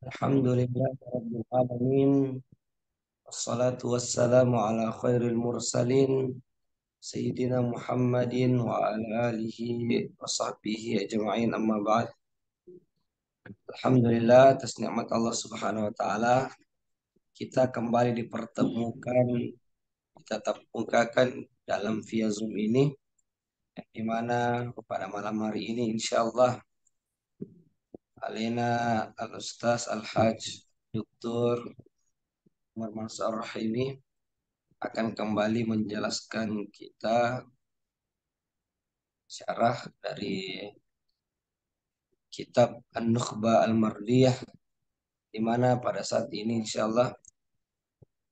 Alhamdulillahirabbil alamin. Wassalatu wassalamu ala khairil mursalin sayyidina Muhammadin wa ala alihi wa sahbihi ajma'in amma ba'd. Alhamdulillah atas nikmat Allah Subhanahu wa taala kita kembali dipertemukan, kita temukan dalam via Zoom ini di mana pada malam hari ini insyaallah Alina Al-Ustaz Al-Hajj Dr. Umar Mansur Rahimi akan kembali menjelaskan kita syarah dari kitab An-Nukhba Al-Mardiyah, di mana pada saat ini insyaallah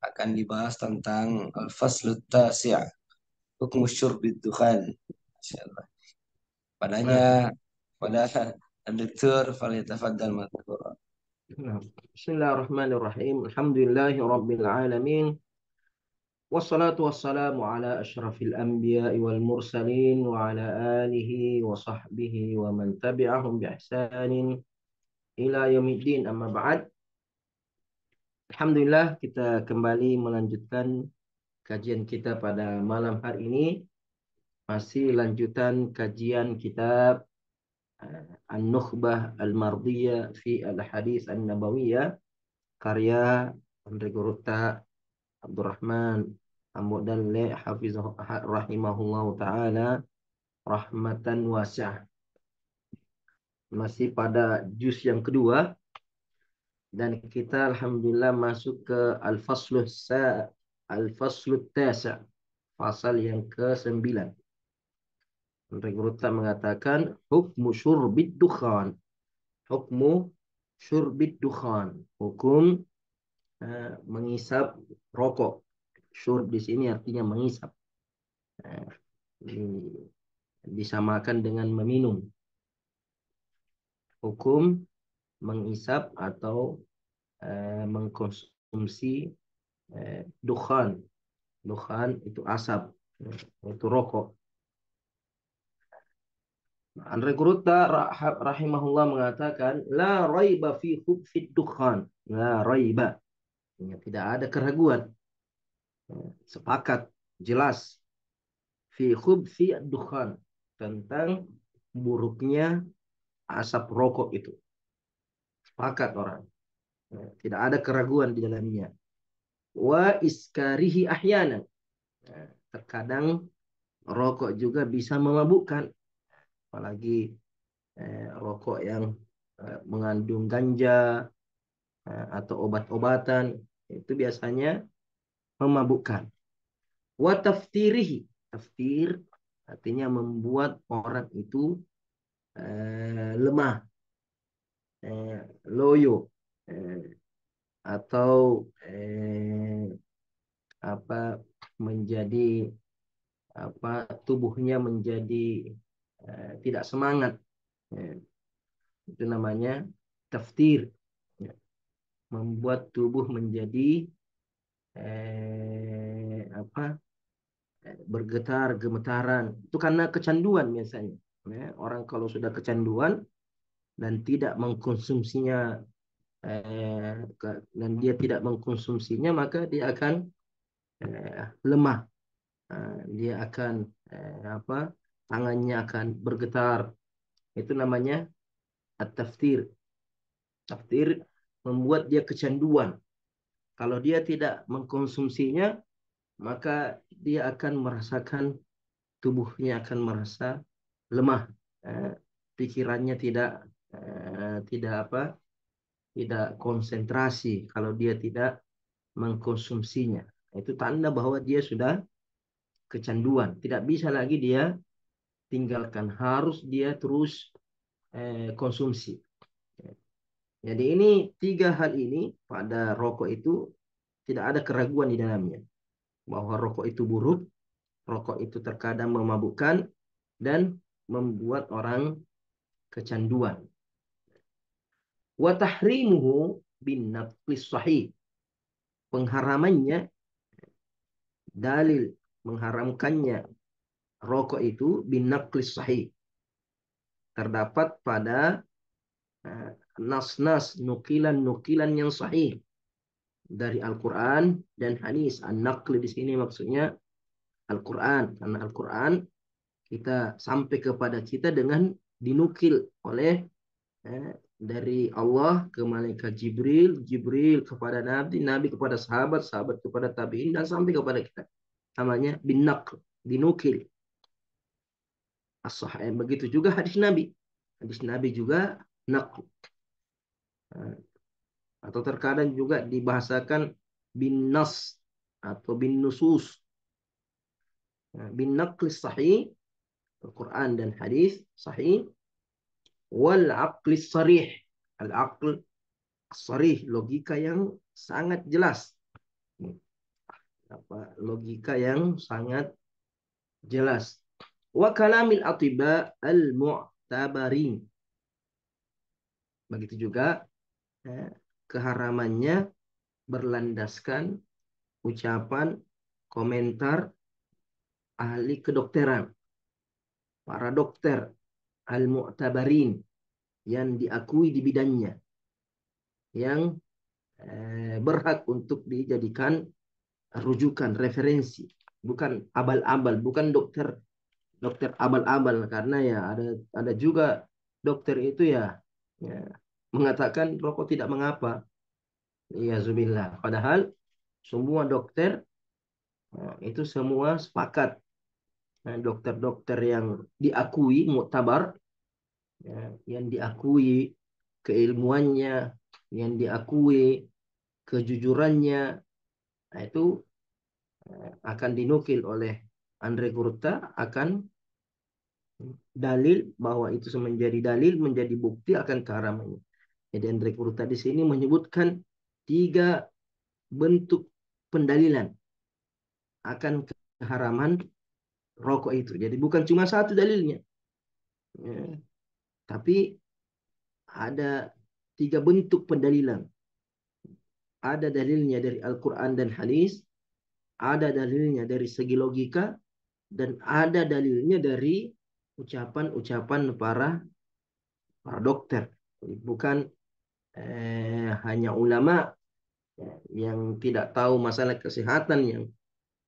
akan dibahas tentang Al-Faslut Tasi' Hukum Syurbid Dukhan. Insyaallah. Padanya Nah, pada Dr. Falyatafaddal madhkura. Bismillahirrahmanirrahim. Alhamdulillahi Rabbil Alamin. Wassalatu wassalamu ala ashrafil anbiya'i wal mursalin wa ala alihi wa sahbihi wa man tabi'ahum bi ihsanin ila yaumiddin amma ba'd. Alhamdulillah kita kembali melanjutkan kajian kita pada malam hari ini. Masih lanjutan kajian kitab An-Nukhbah Al-Mardiyah fi Al-Hadis An-Nabawiyah karya Andre Gurutta Abdurrahman Ambudalle Hafizahu rahimahullah taala rahmatan wasi'ah. Masih pada juz yang kedua dan kita alhamdulillah masuk ke al-faslu tasa, pasal yang ke-9. Andre Gurutta mengatakan hukmu syurbid dukhan. Hukmu syurbid dukhan. Hukum mengisap rokok. Syurb di sini artinya mengisap. Disamakan dengan meminum. Hukum mengisap atau mengkonsumsi dukhan. Dukhan itu asap, itu rokok. Andre Gurutta rahimahullah mengatakan la raiba fi khubfid dukhan. La raiba. Tidak ada keraguan. Sepakat, jelas fi khubthi dukhan, tentang buruknya asap rokok itu. Sepakat orang. Tidak ada keraguan di dalamnya. Wa iskarihi ahyanan. Terkadang rokok juga bisa memabukkan. Apalagi rokok yang mengandung ganja atau obat-obatan. Itu biasanya memabukkan. Wa taftirihi. Taftir artinya membuat orang itu lemah, loyo, atau menjadi tubuhnya menjadi tidak semangat. Itu namanya taftir. Membuat tubuh menjadi bergetar, gemetaran. Itu karena kecanduan biasanya. Orang kalau sudah kecanduan dan tidak mengkonsumsinya, dan dia tidak mengkonsumsinya, maka dia akan lemah. Dia akan tangannya akan bergetar. Itu namanya at-taftir. Taftir membuat dia kecanduan. Kalau dia tidak mengkonsumsinya, maka dia akan merasakan, tubuhnya akan merasa lemah. Pikirannya tidak konsentrasi kalau dia tidak mengkonsumsinya. Itu tanda bahwa dia sudah kecanduan. Tidak bisa lagi dia tinggalkan. Harus dia terus konsumsi. Jadi ini tiga hal ini pada rokok itu tidak ada keraguan di dalamnya. Bahwa rokok itu buruk, rokok itu terkadang memabukkan, dan membuat orang kecanduan. Wa tahrimuhu bin naqlis sahih. Pengharamannya, dalil mengharamkannya rokok itu bin naqlis sahih, terdapat pada nas-nas, nukilan-nukilan yang sahih dari Al-Quran dan hadis. An-naql di sini maksudnya Al-Quran, karena Al-Quran kita sampai kepada kita dengan dinukil oleh dari Allah ke malaikat Jibril, Jibril kepada Nabi, Nabi kepada sahabat, sahabat kepada tabi'in, dan sampai kepada kita. Namanya bin naql, dinukil. As-sahih. Begitu juga hadis Nabi. Hadis Nabi juga naql. Atau terkadang juga dibahasakan bin nas atau bin nusus. Bin naql sahih, Al-Quran dan hadis sahih, wal aqli sarih. Al-aql sarih, logika yang sangat jelas. Logika yang sangat jelas. Wa kalamil atiba al-mu'tabarin. Begitu juga keharamannya berlandaskan ucapan, komentar ahli kedokteran, para dokter al-mu'tabarin yang diakui di bidangnya, yang berhak untuk dijadikan rujukan, referensi, bukan abal-abal, bukan dokter abal-abal, karena ya ada juga dokter itu ya mengatakan rokok tidak mengapa. Ya zubillah. Padahal semua dokter itu semua sepakat. Dokter-dokter yang diakui muktabar, yang diakui keilmuannya, yang diakui kejujurannya, nah itu akan dinukil oleh Andre Gurta, akan dalil bahwa itu menjadi dalil, menjadi bukti akan keharamannya. Jadi Andre Gurta di sini menyebutkan 3 bentuk pendalilan akan keharaman rokok itu. Jadi bukan cuma satu dalilnya, tapi ada 3 bentuk pendalilan. Ada dalilnya dari Al-Quran dan hadis, ada dalilnya dari segi logika, dan ada dalilnya dari ucapan-ucapan para dokter. Bukan hanya ulama yang tidak tahu masalah kesehatan yang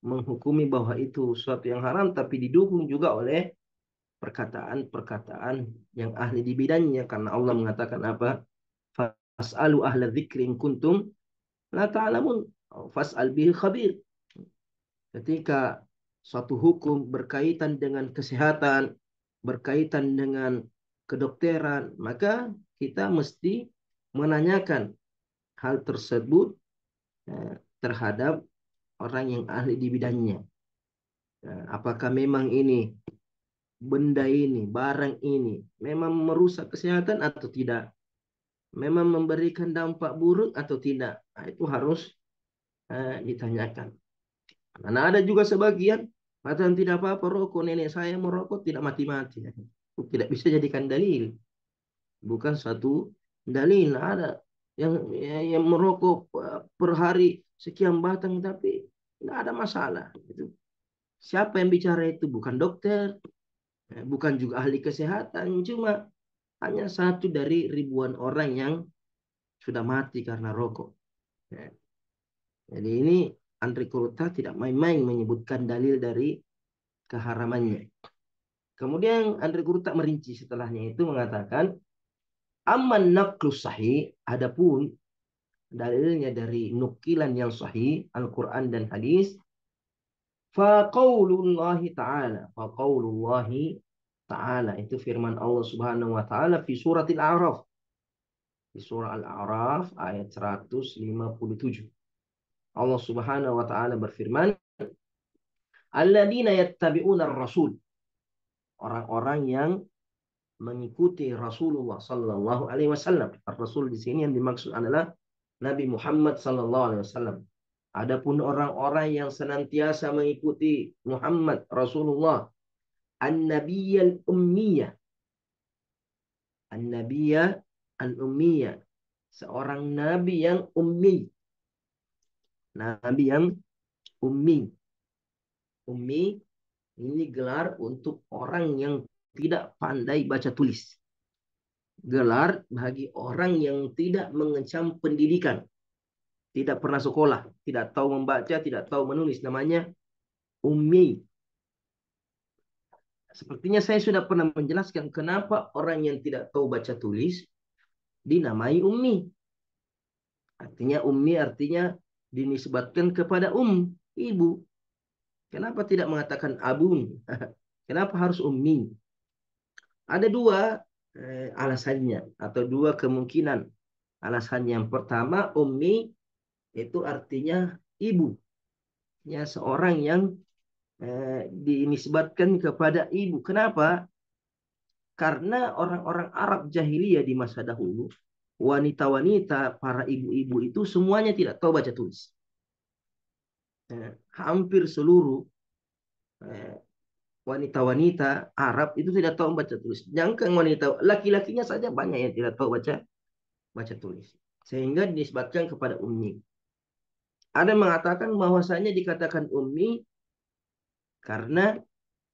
menghukumi bahwa itu suatu yang haram, tapi didukung juga oleh perkataan-perkataan yang ahli di bidangnya, karena Allah mengatakan apa? Fas'alu ahla dzikri in kuntum la ta'lamun, fas'al bihi khabir. Ketika suatu hukum berkaitan dengan kesehatan, berkaitan dengan kedokteran, maka kita mesti menanyakan hal tersebut terhadap orang yang ahli di bidangnya. Apakah memang ini, benda ini, barang ini memang merusak kesehatan atau tidak? Memang memberikan dampak buruk atau tidak? Nah, itu harus ditanyakan. Karena ada juga sebagian mengatakan tidak apa-apa rokok, nenek saya merokok tidak mati-mati. Tidak bisa jadikan dalil. Bukan satu dalil. Ada yang merokok per hari sekian batang tapi tidak ada masalah. Itu. Siapa yang bicara itu? Bukan dokter, bukan juga ahli kesehatan, cuma hanya satu dari ribuan orang yang sudah mati karena rokok. Jadi ini Andri Kuruta tidak main-main menyebutkan dalil dari keharamannya. Kemudian Andri Kuruta merinci setelahnya itu mengatakan, aman naqlus sahih, adapun dalilnya dari nukilan yang sahih, Al-Quran dan hadis, faqaulullahi ta'ala, itu firman Allah Subhanahu wa taala di surat Al-A'raf. Di surah Al-A'raf ayat 157. Allah Subhanahu wa taala berfirman, alladzina yattabi'una ar-rasul, orang-orang yang mengikuti Rasulullah sallallahu alaihi wasallam. Rasul di sini yang dimaksud adalah Nabi Muhammad sallallahu alaihi wasallam. Adapun orang-orang yang senantiasa mengikuti Muhammad Rasulullah, an-nabiyyal ummiyah, an-nabiyyah al-ummiyah, seorang nabi yang ummi, nabi yang ummi. Ummi ini gelar untuk orang yang tidak pandai baca tulis. Gelar bagi orang yang tidak mengecam pendidikan, tidak pernah sekolah, tidak tahu membaca, tidak tahu menulis, namanya ummi. Sepertinya saya sudah pernah menjelaskan kenapa orang yang tidak tahu baca tulis dinamai ummi. Artinya ummi artinya dinisbatkan kepada ibu. Kenapa tidak mengatakan abun? Kenapa harus ummi? Ada dua alasannya atau dua kemungkinan. Alasan yang pertama, ummi itu artinya ibu. Ya, seorang yang dinisbatkan kepada ibu. Kenapa? Karena orang-orang Arab jahiliyah di masa dahulu, wanita-wanita, para ibu-ibu itu semuanya tidak tahu baca tulis. Hampir seluruh eh, wanita-wanita Arab itu tidak tahu baca tulis. Jangan wanita, laki-lakinya saja banyak yang tidak tahu baca baca tulis. Sehingga dinisbatkan kepada ummi. Ada yang mengatakan bahwasanya dikatakan ummi karena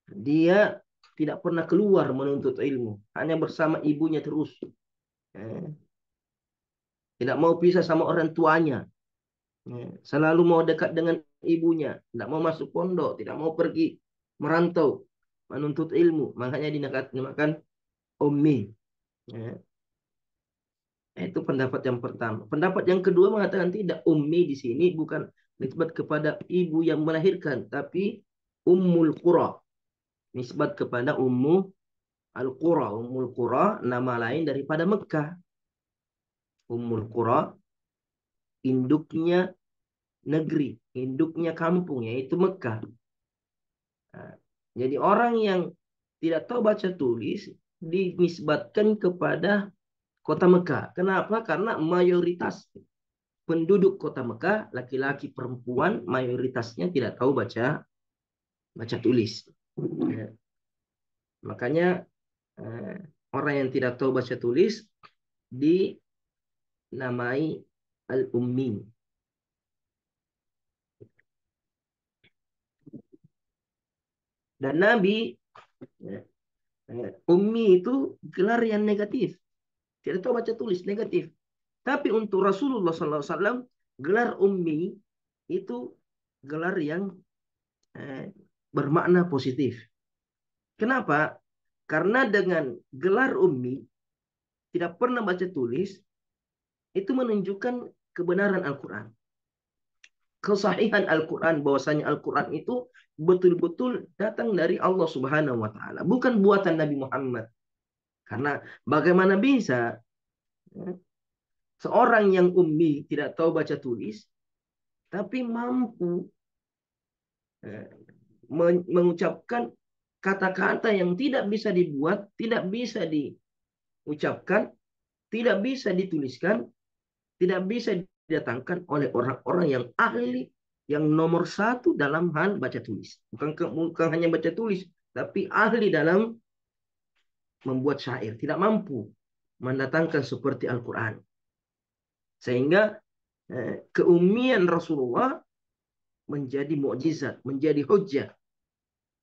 dia tidak pernah keluar menuntut ilmu, hanya bersama ibunya terus. Eh, Tidak mau pisah sama orang tuanya. Selalu mau dekat dengan ibunya, tidak mau masuk pondok, tidak mau pergi merantau menuntut ilmu. Makanya dinamakan ummi. Eh, Itu pendapat yang pertama. Pendapat yang kedua mengatakan tidak, ummi di sini bukan nisbat kepada ibu yang melahirkan, tapi ummul qura. Nisbat kepada ummu al-qura. Ummul qura nama lain daripada Mekah. Ummul qura induknya negeri, induknya kampung yaitu Mekah. Nah, jadi orang yang tidak tahu baca tulis dinisbatkan kepada kota Mekah. Kenapa? Karena mayoritas penduduk kota Mekah, laki-laki perempuan, mayoritasnya tidak tahu baca baca tulis. Ya. Makanya eh, orang yang tidak tahu baca tulis dinamai al-ummi. Dan Nabi, ya, ummi itu gelar yang negatif. Tidak tahu baca tulis, negatif. Tapi untuk Rasulullah SAW, gelar ummi itu gelar yang bermakna positif. Kenapa? Karena dengan gelar ummi, tidak pernah baca tulis, itu menunjukkan kebenaran Al-Quran. Kesahihan Al-Quran, bahwasanya Al-Quran itu betul-betul datang dari Allah Subhanahu wa Ta'ala, bukan buatan Nabi Muhammad. Karena bagaimana bisa seorang yang ummi tidak tahu baca tulis, tapi mampu mengucapkan kata-kata yang tidak bisa dibuat, tidak bisa diucapkan, tidak bisa dituliskan, tidak bisa didatangkan oleh orang-orang yang ahli, yang nomor satu dalam hal baca tulis. Bukan hanya baca tulis, tapi ahli dalam membuat syair. Tidak mampu mendatangkan seperti Al-Quran. Sehingga keummian Rasulullah menjadi mukjizat, menjadi hujjah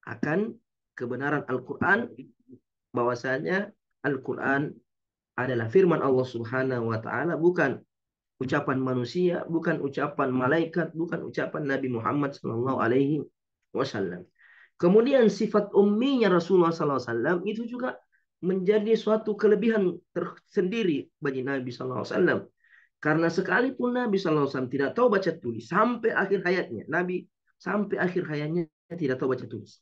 akan kebenaran Al-Quran, bahwasanya Al-Quran adalah firman Allah Subhanahu wa Ta'ala, bukan ucapan manusia, bukan ucapan malaikat, bukan ucapan Nabi Muhammad Sallallahu Alaihi Wasallam. Kemudian sifat umminya Rasulullah Sallallahu Alaihi Wasallam itu juga menjadi suatu kelebihan tersendiri bagi Nabi Sallallahu Alaihi Wasallam. Karena sekalipun Nabi Sallallahu Alaihi Wasallam tidak tahu baca tulis sampai akhir hayatnya, Nabi sampai akhir hayatnya tidak tahu baca tulis.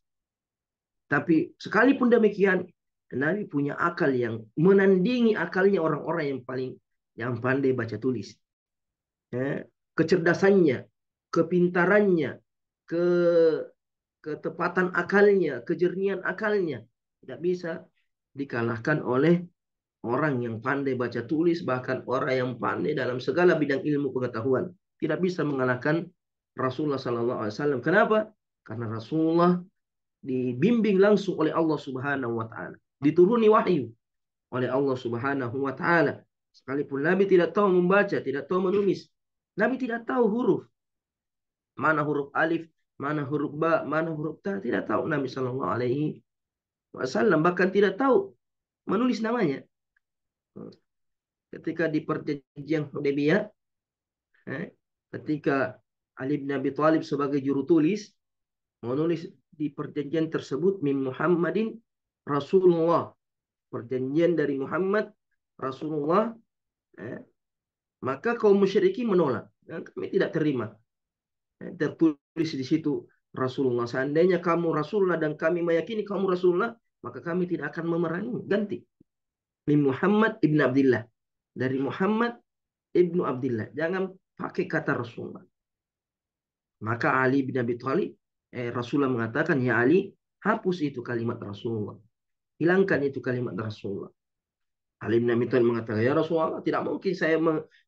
Tapi sekalipun demikian, Nabi punya akal yang menandingi akalnya orang-orang yang pandai baca tulis. Kecerdasannya, kepintarannya, ke ketepatan akalnya, kejernihan akalnya tidak bisa dikalahkan oleh orang yang pandai baca tulis, bahkan orang yang pandai dalam segala bidang ilmu pengetahuan. Tidak bisa mengalahkan Rasulullah Sallallahu Alaihi Wasallam. Kenapa? Karena Rasulullah dibimbing langsung oleh Allah Subhanahu Wa Taala, dituruni wahyu oleh Allah Subhanahu Wa Taala. Sekalipun Nabi tidak tahu membaca, tidak tahu menulis, Nabi tidak tahu huruf, mana huruf alif, mana huruf ba, mana huruf ta, tidak tahu Nabi Shallallahu Alaihi Wasallam, bahkan tidak tahu menulis namanya. ketika di perjanjian Hudaybiyah, ketika Ali bin Abi Thalib sebagai juru tulis menulis di perjanjian tersebut min Muhammadin Rasulullah, perjanjian dari Muhammad Rasulullah, maka kaum musyrikin menolak. Kami tidak terima. Tertulis di situ Rasulullah. Seandainya kamu Rasulullah dan kami meyakini kamu Rasulullah, maka kami tidak akan memerangi. Ganti. Min Muhammad ibn Abdullah. Dari Muhammad ibnu Abdullah. Jangan pakai kata Rasulullah. Maka Ali bin Abi Thalib, Rasulullah mengatakan, ya Ali, hapus itu kalimat Rasulullah. Hilangkan itu kalimat Rasulullah. Ali bin Abi Thalib mengatakan, ya Rasulullah, tidak mungkin saya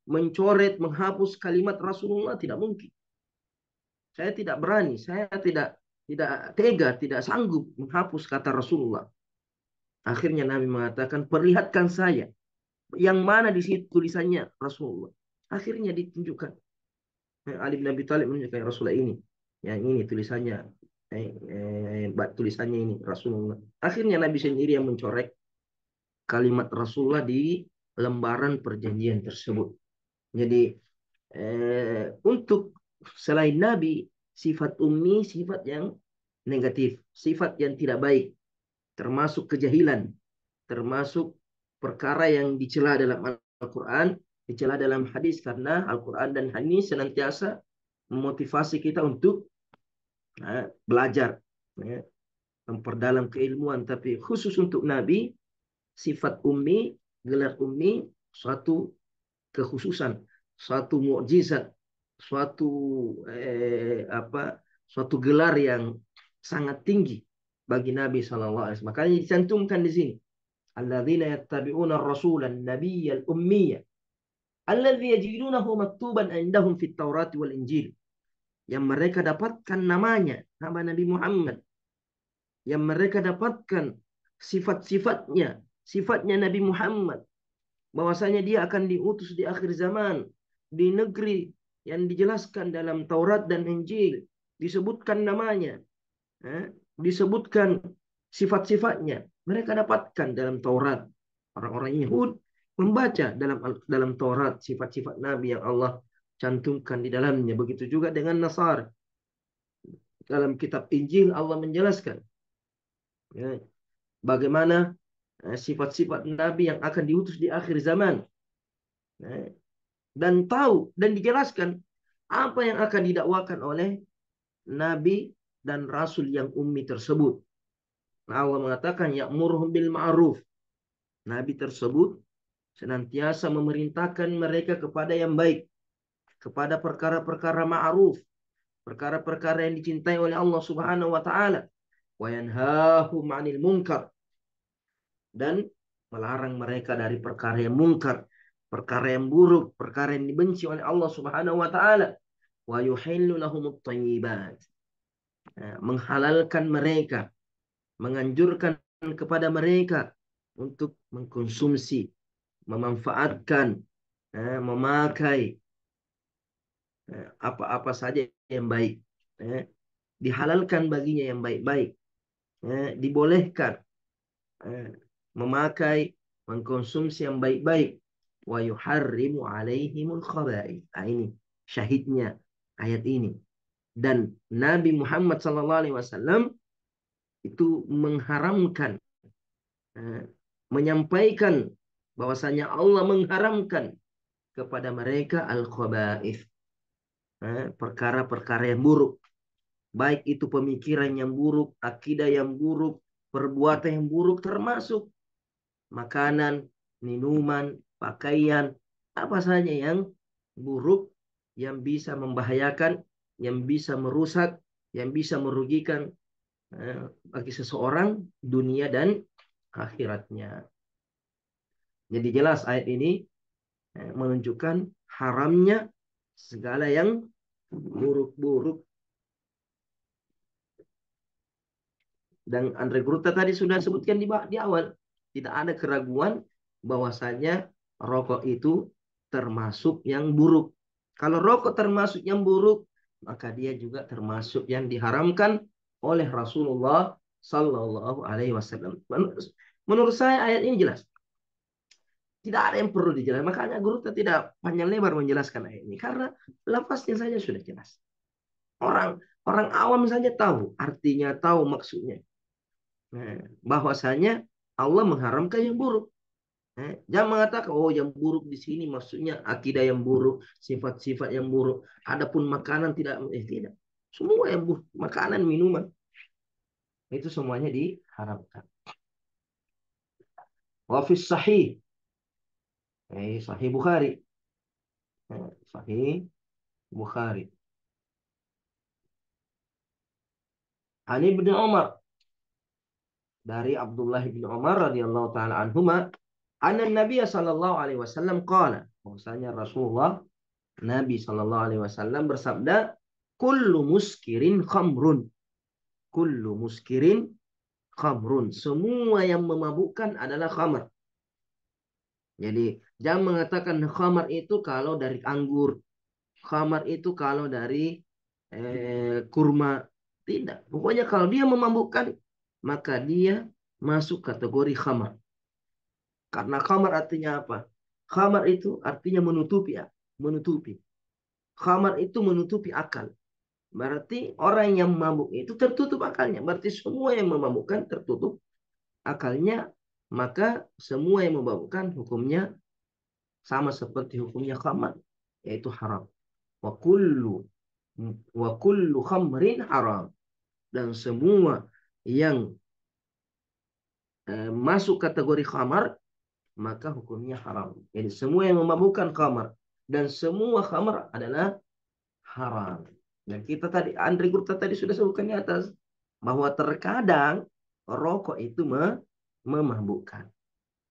mencoret, menghapus kalimat Rasulullah, tidak mungkin. Saya tidak berani, saya tidak tega, tidak sanggup menghapus kata Rasulullah. Akhirnya Nabi mengatakan, perlihatkan saya yang mana di situ tulisannya Rasulullah. Akhirnya ditunjukkan. Ali bin Abi Thalib menunjukkan Rasulullah ini. Yang ini tulisannya. Tulisannya ini Rasulullah. Akhirnya Nabi sendiri yang mencorek kalimat Rasulullah di lembaran perjanjian tersebut. Jadi untuk selain Nabi, sifat ummi sifat yang negatif, sifat yang tidak baik, termasuk kejahilan, termasuk perkara yang dicela dalam Al-Quran, dicela dalam hadis, karena Al-Quran dan hadis senantiasa memotivasi kita untuk belajar, memperdalam keilmuan. Tapi khusus untuk Nabi, sifat ummi, gelar ummi, suatu kekhususan, suatu mukjizat, suatu suatu gelar yang sangat tinggi bagi Nabi SAW. Makanya dicantumkan di sini. Alladzina yattabi'una ar-rasulan nabiyyal ummiyya alladzi yajidunahu maktuban indahum fit Taurat wal Injil. Yang mereka dapatkan namanya, nama Nabi Muhammad. Yang mereka dapatkan sifat-sifatnya, sifatnya Nabi Muhammad, bahwasanya dia akan diutus di akhir zaman di negeri yang dijelaskan dalam Taurat dan Injil, disebutkan namanya, disebutkan sifat-sifatnya. Mereka dapatkan dalam Taurat. Orang-orang Yahud membaca dalam Taurat sifat-sifat Nabi yang Allah cantumkan di dalamnya. Begitu juga dengan Nasara. Dalam kitab Injil Allah menjelaskan bagaimana sifat-sifat Nabi yang akan diutus di akhir zaman. Dan tahu dan dijelaskan apa yang akan didakwakan oleh Nabi dan Rasul yang ummi tersebut. Allah mengatakan ya'muruhum bil ma'ruf. Nabi tersebut senantiasa memerintahkan mereka kepada yang baik, kepada perkara-perkara ma'ruf, perkara-perkara yang dicintai oleh Allah Subhanahu wa taala, wa yanhahum 'anil munkar, dan melarang mereka dari perkara yang munkar, perkara yang buruk, perkara yang dibenci oleh Allah Subhanahu wa taala, wa yuhillu lahumut thayyibat, menghalalkan mereka, menganjurkan kepada mereka untuk mengkonsumsi, memanfaatkan, memakai apa-apa saja yang baik, dihalalkan baginya yang baik-baik, dibolehkan memakai, mengkonsumsi yang baik-baik. Wa yuharrimu alaihimul khaba'ith. Ini syahidnya ayat ini. Dan Nabi Muhammad SAW itu mengharamkan, menyampaikan bahwasanya Allah mengharamkan kepada mereka al-khaba'ith, perkara-perkara yang buruk, baik itu pemikiran yang buruk, akidah yang buruk, perbuatan yang buruk, termasuk makanan, minuman, pakaian, apa saja yang buruk, yang bisa membahayakan, yang bisa merusak, yang bisa merugikan bagi seseorang dunia dan akhiratnya. Jadi jelas ayat ini menunjukkan haramnya segala yang buruk-buruk. Dan Andre Gruta tadi sudah sebutkan di awal, tidak ada keraguan bahwasanya rokok itu termasuk yang buruk. Kalau rokok termasuk yang buruk, maka dia juga termasuk yang diharamkan oleh Rasulullah Sallallahu Alaihi Wasallam. Menurut saya ayat ini jelas. Tidak ada yang perlu dijelaskan. Makanya guru tidak panjang lebar menjelaskan ayat ini karena lafaznya saja sudah jelas. Orang orang awam saja tahu artinya, tahu maksudnya. Nah, bahwasanya Allah mengharamkan yang buruk. Jangan mengatakan, oh yang buruk di sini maksudnya akidah yang buruk, sifat-sifat yang buruk. Adapun makanan tidak, tidak. Semua yang buruk, makanan, minuman, itu semuanya diharamkan. Wafis sahih, sahih Bukhari, sahih Bukhari. Ani bin Umar, dari Abdullah bin Umar radhiyallahu taala anhuma, anna Nabi sallallahu alaihi wasallam qala, bahwasanya Rasulullah Nabi sallallahu alaihi wasallam bersabda, kullu muskirin khamrun. Kullu muskirin khamrun. Semua yang memabukkan adalah khamar. Jadi jangan mengatakan khamar itu kalau dari anggur, khamar itu kalau dari kurma. Tidak. Pokoknya kalau dia memabukkan, maka dia masuk kategori khamar. Karena khamar artinya apa? Khamar itu artinya menutupi ya, menutupi. Khamar itu menutupi akal. Berarti orang yang mabuk itu tertutup akalnya. Berarti semua yang memabukkan tertutup akalnya. Maka semua yang memabukkan hukumnya sama seperti hukumnya khamar, yaitu haram. Wa kullu khamrin haram. Dan semua yang masuk kategori khamar, maka hukumnya haram. Jadi semua yang memabukkan khamar dan semua khamar adalah haram. Dan kita tadi, Andri Gurta tadi sudah sebutkan di atas, bahwa terkadang rokok itu memabukkan.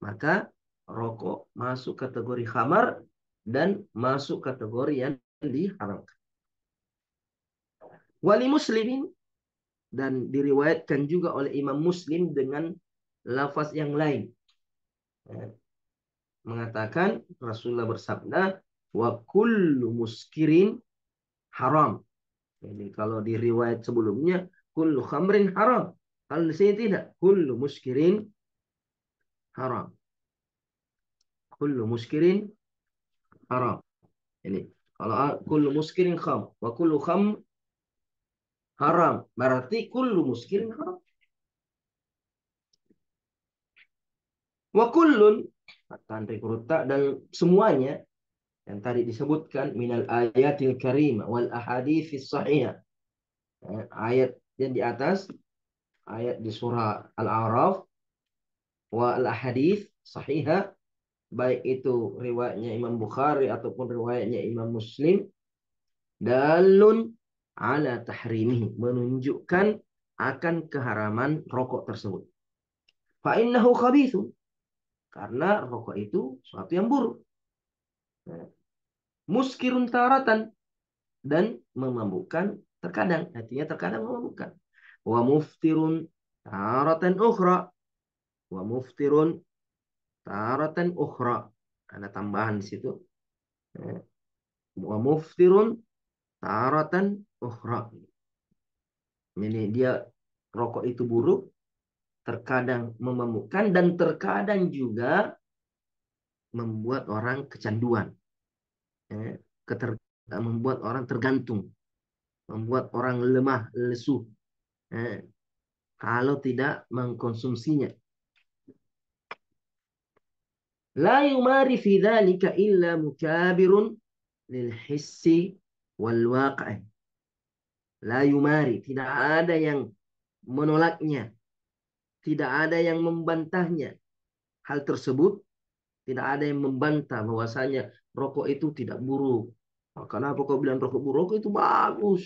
Maka rokok masuk kategori khamar dan masuk kategori yang diharamkan. Wali muslimin, dan diriwayatkan juga oleh Imam Muslim dengan lafaz yang lain. Mengatakan Rasulullah bersabda, wa kullu muskirin haram. Jadi kalau di riwayat sebelumnya, kullu khamrin haram. Kalau di sini tidak, kullu muskirin haram. Kullu muskirin haram. Ini kalau kullu muskirin kham, wa kullu kham haram. Berarti kullu muskirin haram. Wa kullun, kata Rekruta, dan semuanya yang tadi disebutkan minal ayatil karimah wal ahadithis sahihah. Ayat yang di atas, ayat di surah Al-A'raf, wa al-ahadith sahihah, baik itu riwayatnya Imam Bukhari ataupun riwayatnya Imam Muslim, dalun ala tahrimihi, menunjukkan akan keharaman rokok tersebut. Fa innahu khabithun, karena rokok itu suatu yang buruk. Muskirun taratan, dan memabukkan terkadang, artinya terkadang memabukkan. Wa muftirun taratan ukhra, wa muftirun taratan ukhra, ada tambahan di situ. Wa muftirun taratan ukhra. Jadi dia, rokok itu buruk, terkadang memabukkan dan terkadang juga membuat orang kecanduan, membuat orang tergantung, membuat orang lemah, lesu, kalau tidak mengkonsumsinya. La yumari fi dzalika illa mukabirun lil hissi wal waqi'. La yumari, tidak ada yang menolaknya, tidak ada yang membantahnya. Hal tersebut tidak ada yang membantah bahwasanya rokok itu tidak buruk. Kenapa kau bilang rokok buruk? Rokok itu bagus.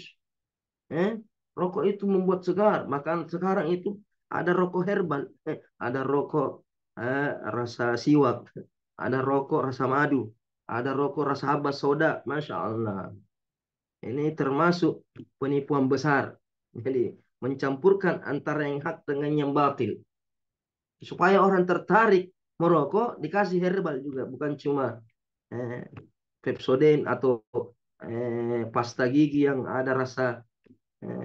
Rokok itu membuat segar. Maka sekarang itu ada rokok herbal, ada rokok rasa siwak, ada rokok rasa madu, ada rokok rasa habas soda. Masya Allah. Ini termasuk penipuan besar. Jadi mencampurkan antara yang hak dengan yang batil. Supaya orang tertarik merokok, dikasih herbal juga. Bukan cuma Pepsodent atau pasta gigi yang ada rasa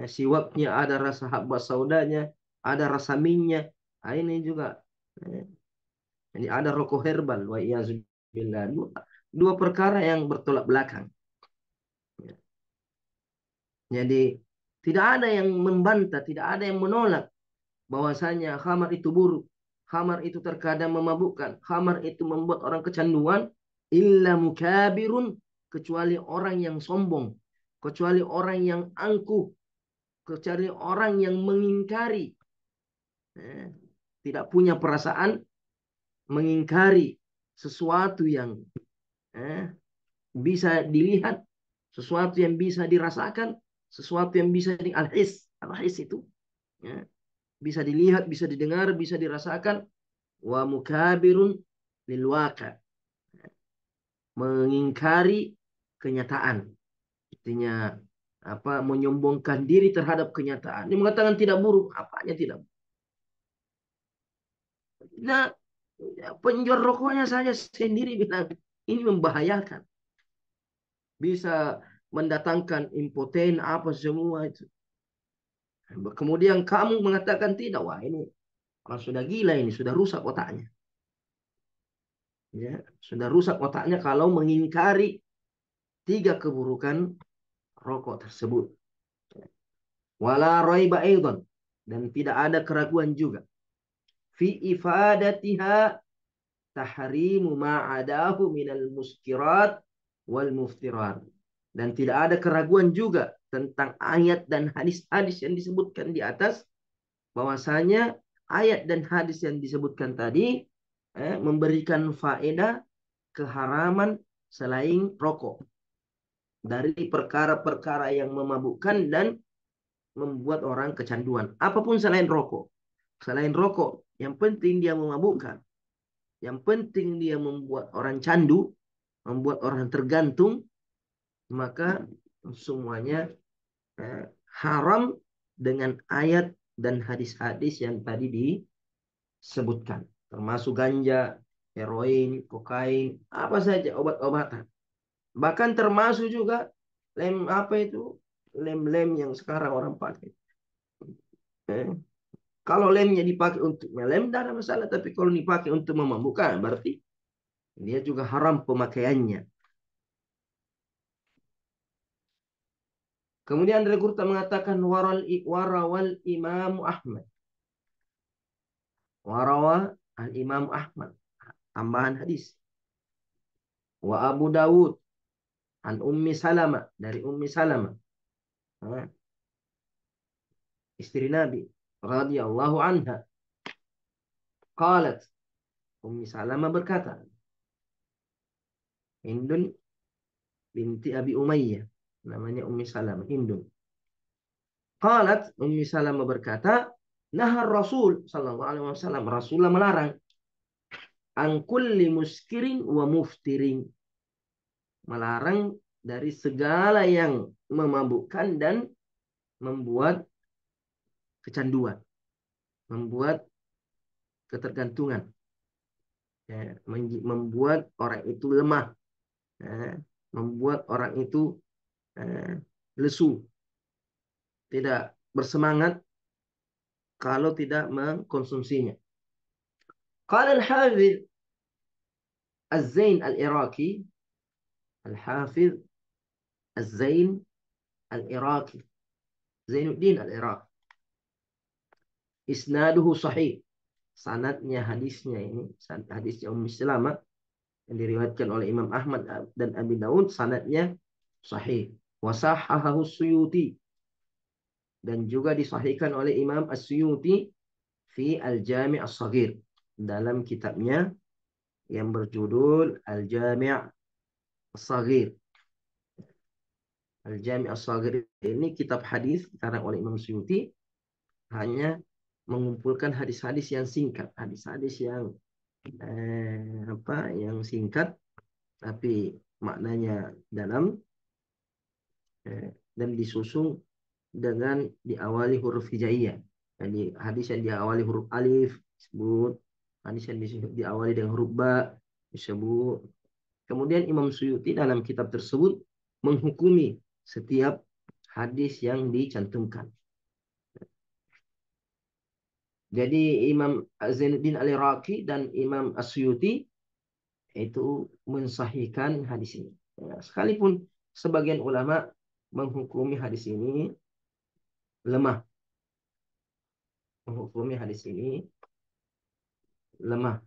siwaknya, ada rasa habas saudanya, ada rasa minyak. Ini juga Jadi ada rokok herbal, wa iyazubillah. Dua perkara yang bertolak belakang. Jadi tidak ada yang membantah, tidak ada yang menolak bahwasanya khamar itu buruk, khamar itu terkadang memabukkan, khamar itu membuat orang kecanduan, illa mukabirun, kecuali orang yang sombong, kecuali orang yang angkuh, kecuali orang yang mengingkari, eh, tidak punya perasaan mengingkari sesuatu yang eh, bisa dilihat, sesuatu yang bisa dirasakan, sesuatu yang bisa di al-his, al-his itu ya, bisa dilihat, bisa didengar, bisa dirasakan. Wa mukabirun lil waqa, mengingkari kenyataan. Artinya apa? Menyombongkan diri terhadap kenyataan. Dia mengatakan tidak buruk, apanya tidak buruk. Nah, penjual rokoknya saja sendiri bilang ini membahayakan, bisa mendatangkan impoten apa semua itu. Kemudian kamu mengatakan tidak, wah ini orang sudah gila, ini sudah rusak otaknya. Ya, sudah rusak otaknya kalau mengingkari tiga keburukan rokok tersebut. Wala raiba aidan, dan tidak ada keraguan juga fi ifadatiha tahrimu ma'adahu minal muskirat wal muftirat, dan tidak ada keraguan juga tentang ayat dan hadis-hadis yang disebutkan di atas, bahwasanya ayat dan hadis yang disebutkan tadi memberikan faedah keharaman selain rokok, dari perkara-perkara yang memabukkan dan membuat orang kecanduan. Apapun selain rokok. Selain rokok, yang penting dia memabukkan. Yang penting dia membuat orang candu, membuat orang tergantung, maka semuanya haram dengan ayat dan hadis-hadis yang tadi disebutkan. Termasuk ganja, heroin, kokain, apa saja obat-obatan. Bahkan termasuk juga lem apa itu? Lem-lem yang sekarang orang pakai. Eh, Kalau lemnya dipakai untuk melem, tidak ada masalah. Tapi kalau dipakai untuk memabukkan, berarti dia juga haram pemakaiannya. Kemudian dari Qurta mengatakan warawal Imam Ahmad. Warawa al-Imam Ahmad. Tambahan hadis. Wa Abu Dawud an Ummi Salama, dari Ummi Salama, istri Nabi radhiyallahu anha. Qalat, Ummi Salama berkata, Hindun binti Abi Umayyah, namanya Ummi Salamah, Hindun. Qalat, Ummi Salamah berkata, nahar Rasul sallallahu alaihi wasallam, Rasulullah melarang an kulli muskirin wa muftirin, melarang dari segala yang memabukkan dan membuat kecanduan, membuat ketergantungan, ya, membuat orang itu lemah, ya, membuat orang itu lesu, tidak bersemangat kalau tidak mengkonsumsinya. Qala al-Hafidh Az-Zain al-Iraqi, Al-Hafidh Az-Zain al-Iraqi, Zainuddin al-Iraqi, isnaduhu sahih, sanadnya hadisnya ini, hadisnya Ummu Salamah yang diriwayatkan oleh Imam Ahmad dan Abi Daud, sanadnya sahih. Wasahahahu Suyuti, dan juga disahihkan oleh Imam As-Suyuti fi Al-Jami' As-Saghir, dalam kitabnya yang berjudul Al-Jami' As-Saghir. Al-Jami' As-Saghir ini kitab hadis karang oleh Imam Suyuti, hanya mengumpulkan hadis-hadis yang singkat, hadis-hadis yang yang singkat tapi maknanya dalam, dan disusun dengan diawali huruf hijaiyah. Jadi hadis yang diawali huruf alif disebut, hadis yang diawali dengan huruf ba disebut. Kemudian Imam Suyuti dalam kitab tersebut menghukumi setiap hadis yang dicantumkan. Jadi Imam Zainuddin Al-Iraqi dan Imam Asyuti itu mensahihkan hadis ini. Ya, sekalipun sebagian ulama menghukumi hadis ini lemah, menghukumi hadis ini lemah.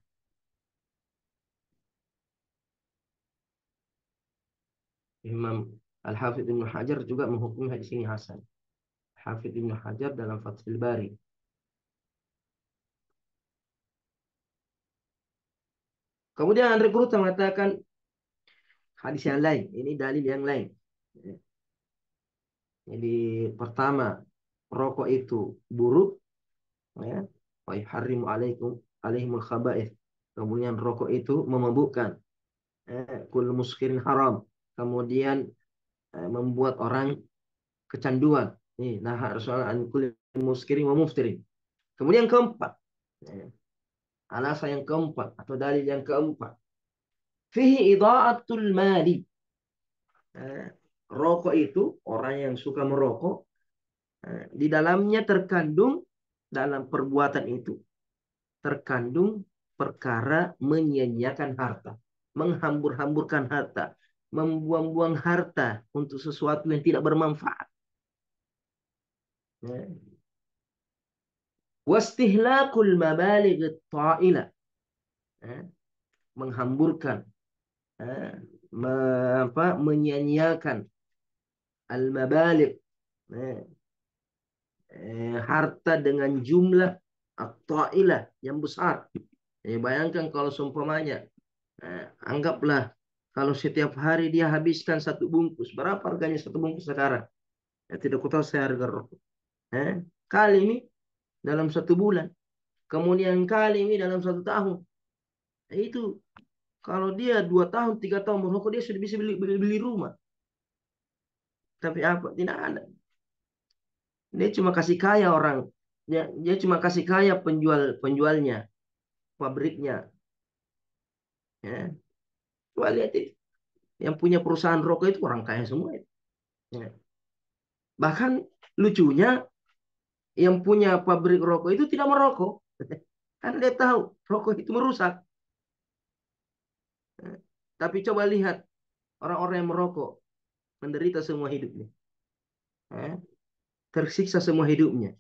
Imam Al-Hafidh Ibnu Hajar juga menghukumi hadis ini hasan. Hafidh Ibnu Hajar dalam Fathul Bari. Kemudian Andre Kurut mengatakan hadis yang lain. Ini dalil yang lain. Jadi pertama, rokok itu buruk, ya. Wa yuharrimu alaihimul khaba'ith. Kemudian rokok itu memabukkan. Kul muskirin haram. Kemudian membuat orang kecanduan. Nih, nah Rasulullah an kulli muskirin wa muftirin. Kemudian keempat, alasan yang keempat atau dalil yang keempat, fihi idha'atul mali. Rokok itu, orang yang suka merokok, di dalamnya terkandung, dalam perbuatan itu terkandung perkara menyia-nyiakan harta, menghambur-hamburkan harta, membuang-buang harta untuk sesuatu yang tidak bermanfaat. Wastihlakul mabaligh ta'ila, menghamburkan, menyia-nyiakan al-mabaligh, harta dengan jumlah at-ta'ilah yang besar. Bayangkan kalau seumpamanya, anggaplah kalau setiap hari dia habiskan satu bungkus, berapa harganya satu bungkus sekarang? Ya, tidak tahu saya harga rokok. Kali ini dalam satu bulan, kemudian kali ini dalam satu tahun. Itu kalau dia 2 tahun, 3 tahun merokok, dia sudah bisa beli rumah. Tapi apa? Tidak ada. Dia cuma kasih kaya orang. Dia cuma kasih kaya penjualnya, pabriknya. Ya. Coba lihat itu. Yang punya perusahaan rokok itu orang kaya semua. Ya. Bahkan lucunya, yang punya pabrik rokok itu tidak merokok. Karena dia tahu rokok itu merusak. Ya. Tapi coba lihat orang-orang yang merokok, menderita semua hidupnya. Ya. Tersiksa semua hidupnya.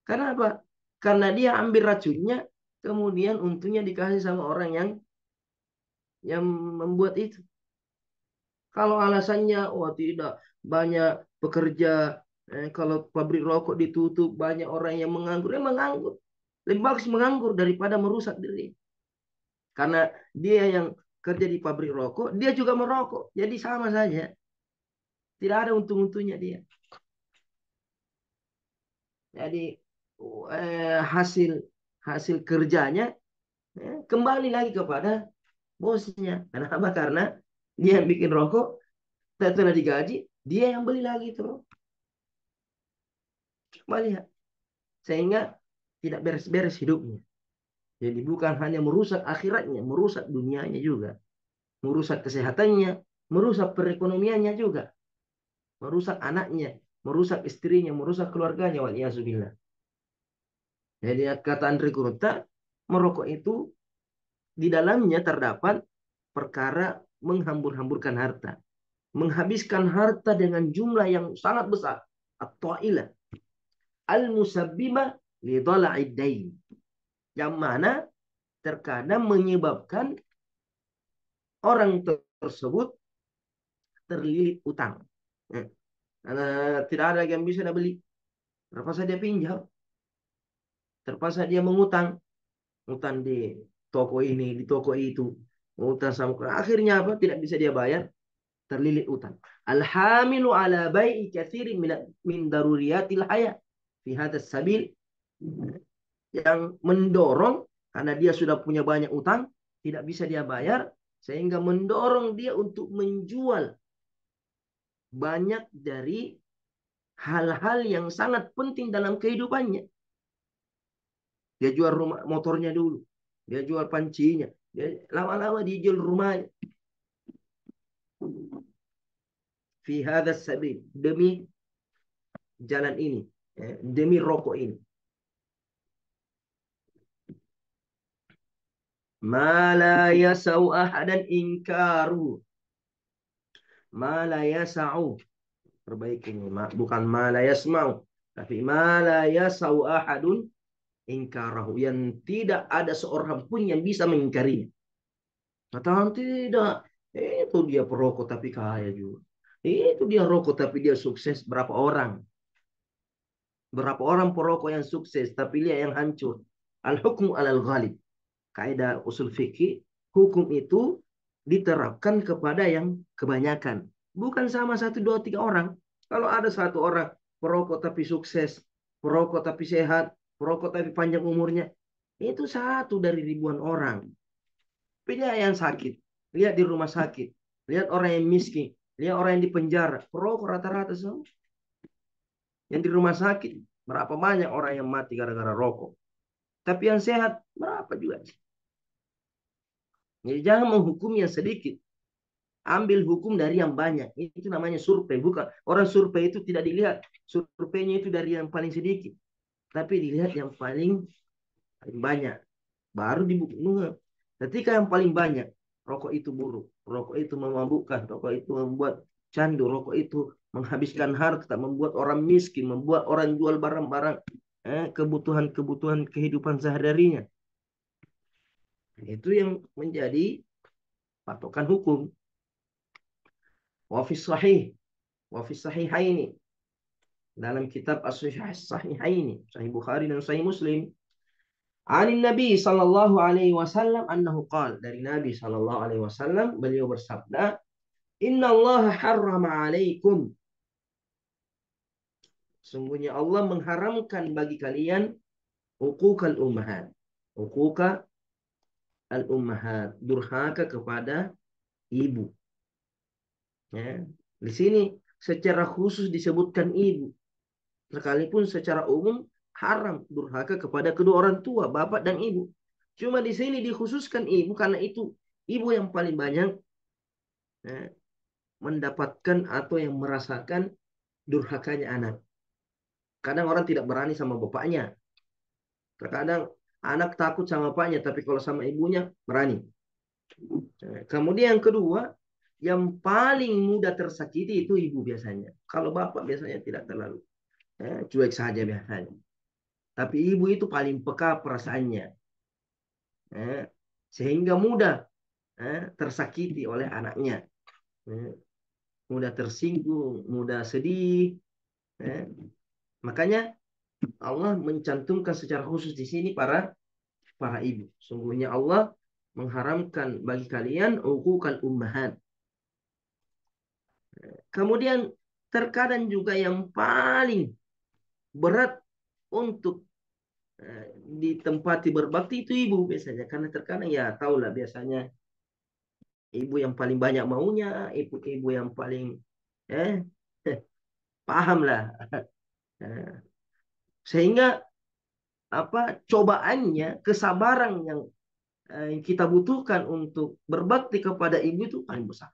Karena apa? Karena dia ambil racunnya, kemudian untungnya dikasih sama orang yang membuat itu. Kalau alasannya, wah tidak, banyak pekerja, kalau pabrik rokok ditutup, banyak orang yang menganggur, menganggur. Lebih bagus menganggur daripada merusak diri. Karena dia yang kerja di pabrik rokok, dia juga merokok. Jadi sama saja. Tidak ada untung-untungnya dia. Jadi hasil hasil kerjanya kembali lagi kepada bosnya. Kenapa? Karena dia yang bikin rokok, setelah digaji, dia yang beli lagi terus. Coba lihat. Sehingga tidak beres-beres hidupnya. Jadi bukan hanya merusak akhiratnya, merusak dunianya juga. Merusak kesehatannya, merusak perekonomiannya juga. Merusak anaknya, merusak istrinya, merusak keluarganya. Waliyahzubillah. Jadi kata Andre Kurta, merokok itu di dalamnya terdapat perkara menghambur-hamburkan harta. Menghabiskan harta dengan jumlah yang sangat besar. At-ta'ilah. Al-musabbibah li dhala'id dain. Yang mana terkadang menyebabkan orang tersebut terlilit utang. Karena tidak ada yang bisa dia beli. Terpaksa dia pinjam. Terpaksa dia mengutang. Utang di toko ini, di toko itu. Utang sama. Akhirnya apa? Tidak bisa dia bayar. Terlilit utang. Alhamilu ala bai'i kathirin min daruriyatil hayat. Fi hadas sabil. Yang mendorong, karena dia sudah punya banyak utang, tidak bisa dia bayar, sehingga mendorong dia untuk menjual banyak dari hal-hal yang sangat penting dalam kehidupannya. Dia jual rumah motornya dulu, dia jual pancinya, dia lama-lama dia jual rumahnya. Fi hadas sabil, demi jalan ini, demi rokok ini. Ma la yasau ahadan ingkaru. Ma la yasau. Perbaiki ini. Bukan ma la yasmau. Tapi ma la yasau ahadun ingkarahu. Yang tidak ada seorang pun yang bisa mengingkarinya. Katakan tidak. Itu dia perokok tapi kaya juga. Itu dia rokok tapi dia sukses. Berapa orang? Berapa orang perokok yang sukses tapi dia yang hancur. Al-hukmu alal ghalib. Kaidah usul fikih, hukum itu diterapkan kepada yang kebanyakan. Bukan sama satu, dua, tiga orang. Kalau ada satu orang perokok tapi sukses, perokok tapi sehat, perokok tapi panjang umurnya, itu satu dari ribuan orang. Pilih yang sakit, lihat di rumah sakit, lihat orang yang miskin, lihat orang yang di penjara, perokok rata-rata semua. Yang di rumah sakit, berapa banyak orang yang mati gara-gara rokok. Tapi yang sehat, berapa juga. Jadi jangan menghukum yang sedikit. Ambil hukum dari yang banyak. Itu namanya survei. Bukan orang survei itu tidak dilihat. Surveinya itu dari yang paling sedikit. Tapi dilihat yang paling banyak. Baru dibunuh. Ketika yang paling banyak, rokok itu buruk. Rokok itu memabukkan. Rokok itu membuat candu. Rokok itu menghabiskan harta. Membuat orang miskin. Membuat orang jual barang-barang. Kebutuhan-kebutuhan kehidupan sehari-harinya. Itu yang menjadi patokan hukum. Wafis sahih. Wafis sahihaini. Dalam kitab As-Sahihaini. Sahih Bukhari dan Sahih Muslim. Anin Nabi sallallahu alaihi wasallam annahu qala, dari Nabi sallallahu alaihi wasallam beliau bersabda, "Inna Allah harrama alaikum." Sungguhnya Allah mengharamkan bagi kalian uquqal ummahat. Uquqa al-ummahat, durhaka kepada ibu. Ya. Di sini secara khusus disebutkan ibu. Sekalipun secara umum haram durhaka kepada kedua orang tua, bapak dan ibu. Cuma di sini dikhususkan ibu karena itu ibu yang paling banyak ya, mendapatkan atau yang merasakan durhakanya anak. Kadang orang tidak berani sama bapaknya. Terkadang anak takut sama bapaknya, tapi kalau sama ibunya berani. Kemudian yang kedua, yang paling mudah tersakiti itu ibu biasanya. Kalau bapak biasanya tidak terlalu cuek saja biasanya. Tapi ibu itu paling peka perasaannya. Sehingga mudah tersakiti oleh anaknya. Mudah tersinggung, mudah sedih. Makanya Allah mencantumkan secara khusus di sini para ibu. Sungguhnya Allah mengharamkan bagi kalian uquqal ummahat. Kemudian terkadang juga yang paling berat untuk ditempati berbakti itu ibu biasanya. Karena terkadang ya tahulah biasanya ibu yang paling banyak maunya, ibu yang paling eh paham lah. Sehingga cobaannya, kesabaran yang kita butuhkan untuk berbakti kepada ibu itu paling besar.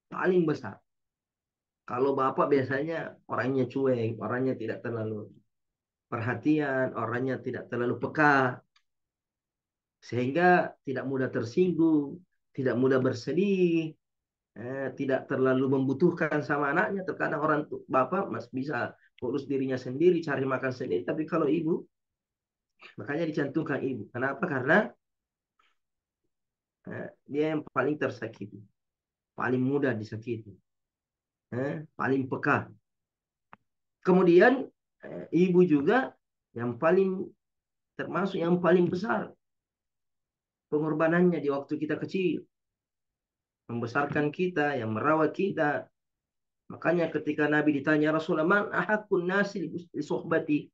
Paling besar. Kalau bapak biasanya orangnya cuek, orangnya tidak terlalu perhatian, orangnya tidak terlalu peka, sehingga tidak mudah tersinggung, tidak mudah bersedih, tidak terlalu membutuhkan sama anaknya. Terkadang orang bapak masih bisa urus dirinya sendiri, cari makan sendiri. Tapi kalau ibu, makanya dicantumkan ibu. Kenapa? Karena dia yang paling tersakiti, paling mudah disakiti, paling peka. Kemudian ibu juga yang paling termasuk yang paling besar pengorbanannya di waktu kita kecil, membesarkan kita, yang merawat kita. Makanya ketika Nabi ditanya Rasulullah, man ahakun nasi li sohbati,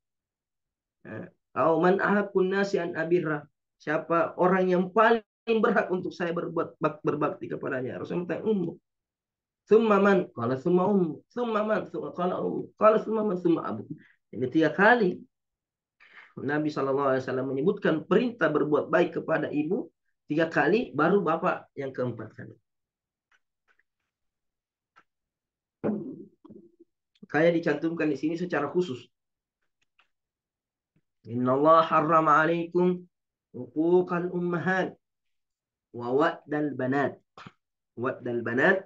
atau man ahakun nasi an abirra, siapa orang yang paling berhak untuk saya berbakti kepadanya? Rasulullah tanya ummu. Thumma man? Qala thumma ummu. Thumma man? Qala ummu. Qala thumma man? Thumma abu. Jadi 3 kali Nabi SAW menyebutkan perintah berbuat baik kepada ibu, 3 kali, baru bapak yang keempat kali. Kayak dicantumkan di sini secara khusus. Inna Allah harrama alaikum uquqal ummahat wa wa'dal banat. Wa'dal banat,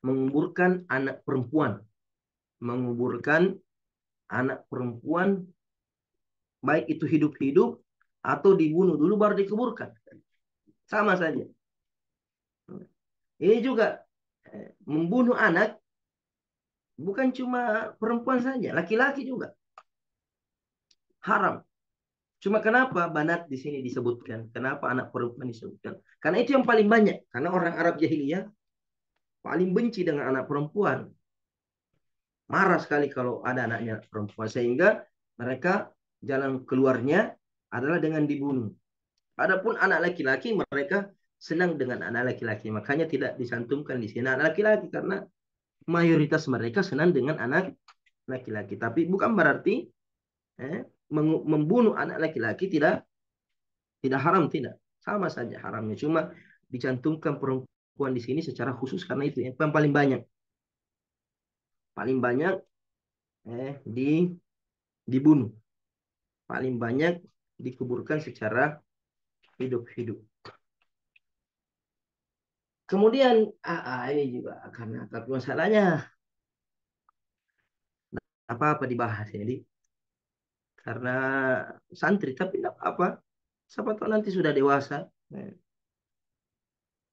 menguburkan anak perempuan. Menguburkan anak perempuan, baik itu hidup-hidup atau dibunuh dulu baru dikuburkan. Sama saja. Ini juga membunuh anak bukan cuma perempuan saja, laki-laki juga haram. Cuma kenapa banat di sini disebutkan? Kenapa anak perempuan disebutkan? Karena itu yang paling banyak. Karena orang Arab jahiliyah paling benci dengan anak perempuan. Marah sekali kalau ada anaknya perempuan. Sehingga mereka jalan keluarnya adalah dengan dibunuh. Adapun anak laki-laki, mereka senang dengan anak laki-laki. Makanya tidak disantumkan di sini anak laki-laki. Karena mayoritas mereka senang dengan anak laki-laki. Tapi bukan berarti membunuh anak laki-laki tidak haram, tidak. Sama saja haramnya. Cuma dicantumkan perempuan di sini secara khusus karena itu yang paling banyak. Paling banyak dibunuh. Paling banyak dikuburkan secara hidup-hidup. Kemudian ini juga karena tapi masalahnya apa-apa dibahas ini karena santri, tapi tidak apa. Siapa tahu nanti sudah dewasa,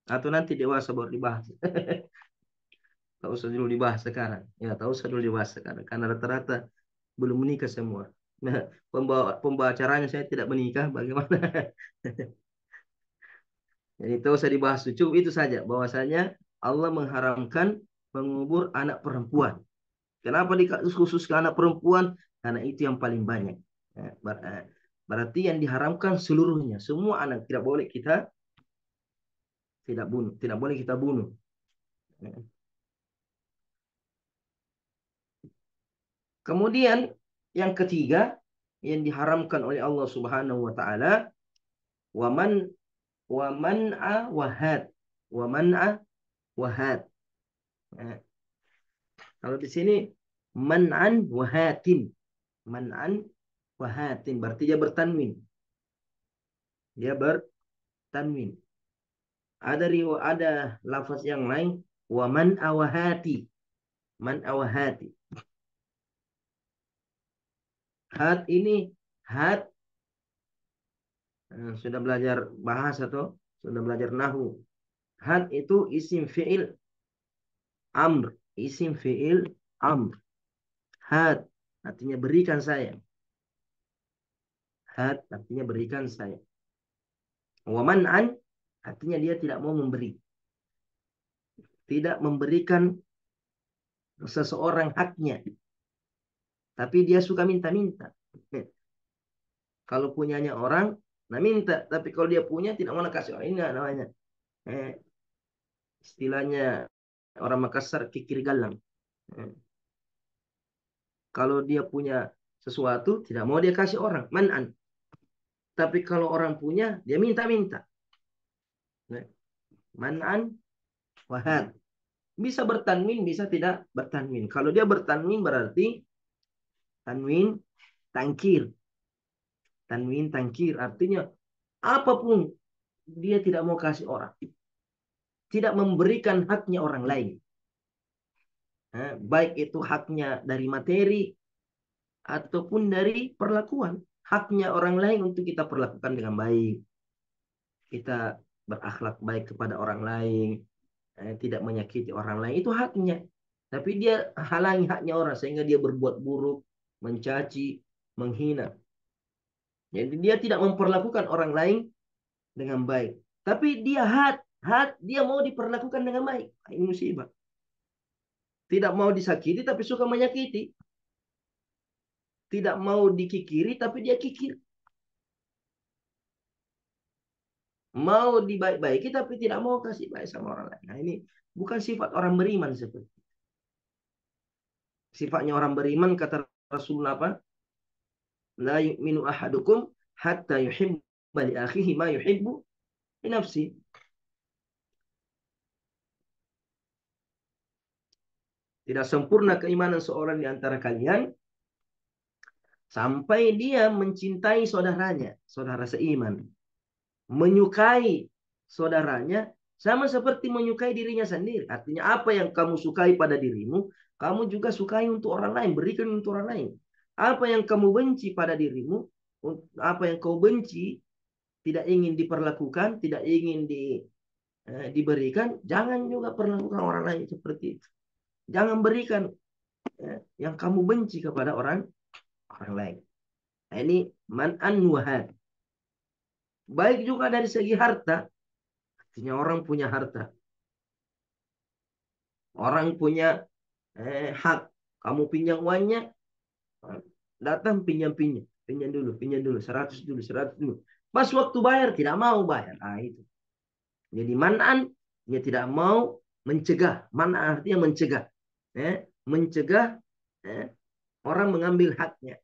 atau nanti dewasa baru dibahas. Tak usah dulu dibahas sekarang. Ya, tak usah dulu dibahas sekarang karena rata-rata belum menikah semua. Nah, pembawa acaranya saya tidak menikah, bagaimana? Jadi itu usah dibahas. Cukup itu saja bahwasanya Allah mengharamkan mengubur anak perempuan. Kenapa dikhususkan anak perempuan? Karena itu yang paling banyak. Berarti yang diharamkan seluruhnya. Semua anak tidak boleh kita tidak bunuh, tidak boleh kita bunuh. Kemudian yang ketiga yang diharamkan oleh Allah Subhanahu wa taala, waman waman'a wahad. Waman'a wahad. Kalau di sini man'an wahatin. Man'an wahatin berarti dia bertanwin. Dia bertanwin. Ada lafaz yang lain waman awahati. Man awahati. Hat ini hat sudah belajar bahasa atau sudah belajar nahu. Had itu isim fi'il amr. Isim fi'il amr. Had artinya berikan saya. Had artinya berikan saya. Waman'an artinya dia tidak mau memberi. Tidak memberikan seseorang haknya. Tapi dia suka minta-minta. Kalau punyanya orang, nah minta. Tapi kalau dia punya, tidak mau kasih orang. Ini namanya. Eh, istilahnya orang Makassar kikir galang. Kalau dia punya sesuatu, tidak mau dia kasih orang. Man'an. Tapi kalau orang punya, dia minta-minta. Man'an wahad. Bisa bertanwin, bisa tidak bertanwin. Kalau dia bertanwin berarti tanwin tangkir. Tanwin tangkir artinya apapun dia tidak mau kasih orang. Tidak memberikan haknya orang lain. Baik itu haknya dari materi ataupun dari perlakuan. Haknya orang lain untuk kita perlakukan dengan baik. Kita berakhlak baik kepada orang lain. Tidak menyakiti orang lain. Itu haknya. Tapi dia halangi haknya orang sehingga dia berbuat buruk, mencaci, menghina. Jadi dia tidak memperlakukan orang lain dengan baik. Tapi dia dia mau diperlakukan dengan baik. Ini musibah. Tidak mau disakiti tapi suka menyakiti. Tidak mau dikikiri tapi dia kikir. Mau dibaik-baiki tapi tidak mau kasih baik sama orang lain. Nah, ini bukan sifat orang beriman seperti. Sifatnya orang beriman kata Rasulullah apa? La yu'minu ahadukum hatta yuhibba li akhihi ma yuhibbu li nafsi. Tidak sempurna keimanan seorang di antara kalian Sampai dia mencintai saudaranya, saudara seiman. Menyukai saudaranya sama seperti menyukai dirinya sendiri. Artinya apa yang kamu sukai pada dirimu, kamu juga sukai untuk orang lain, berikan untuk orang lain. Apa yang kamu benci pada dirimu, apa yang kau benci, tidak ingin diperlakukan, tidak ingin diberikan, jangan juga perlakukan orang lain seperti itu. Jangan berikan yang kamu benci kepada orang lain. Nah, ini man'an wahad. Baik juga dari segi harta. Artinya orang punya harta. Orang punya hak. Kamu pinjam uangnya, datang pinjam-pinjam. Pinjam dulu. 100 dulu, 100 dulu. Pas waktu bayar, tidak mau bayar. Nah, itu. Jadi man'an, dia tidak mau mencegah. Man'an artinya mencegah. Mencegah orang mengambil haknya.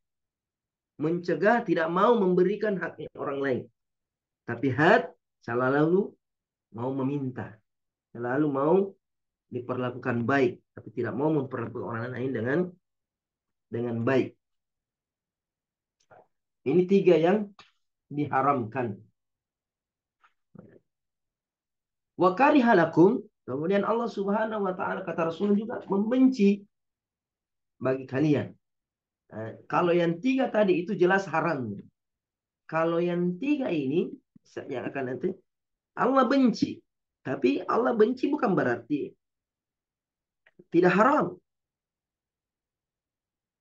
Mencegah tidak mau memberikan haknya orang lain. Tapi had selalu mau meminta. Selalu mau diperlakukan baik. Tapi tidak mau memperlakukan orang lain dengan baik. Ini 3 yang diharamkan. Wa karihalakum. Kemudian Allah Subhanahu wa taala kata Rasul juga membenci bagi kalian. Kalau yang 3 tadi itu jelas haramnya. Kalau yang 3 ini yang akan nanti Allah benci. Tapi Allah benci bukan berarti tidak haram.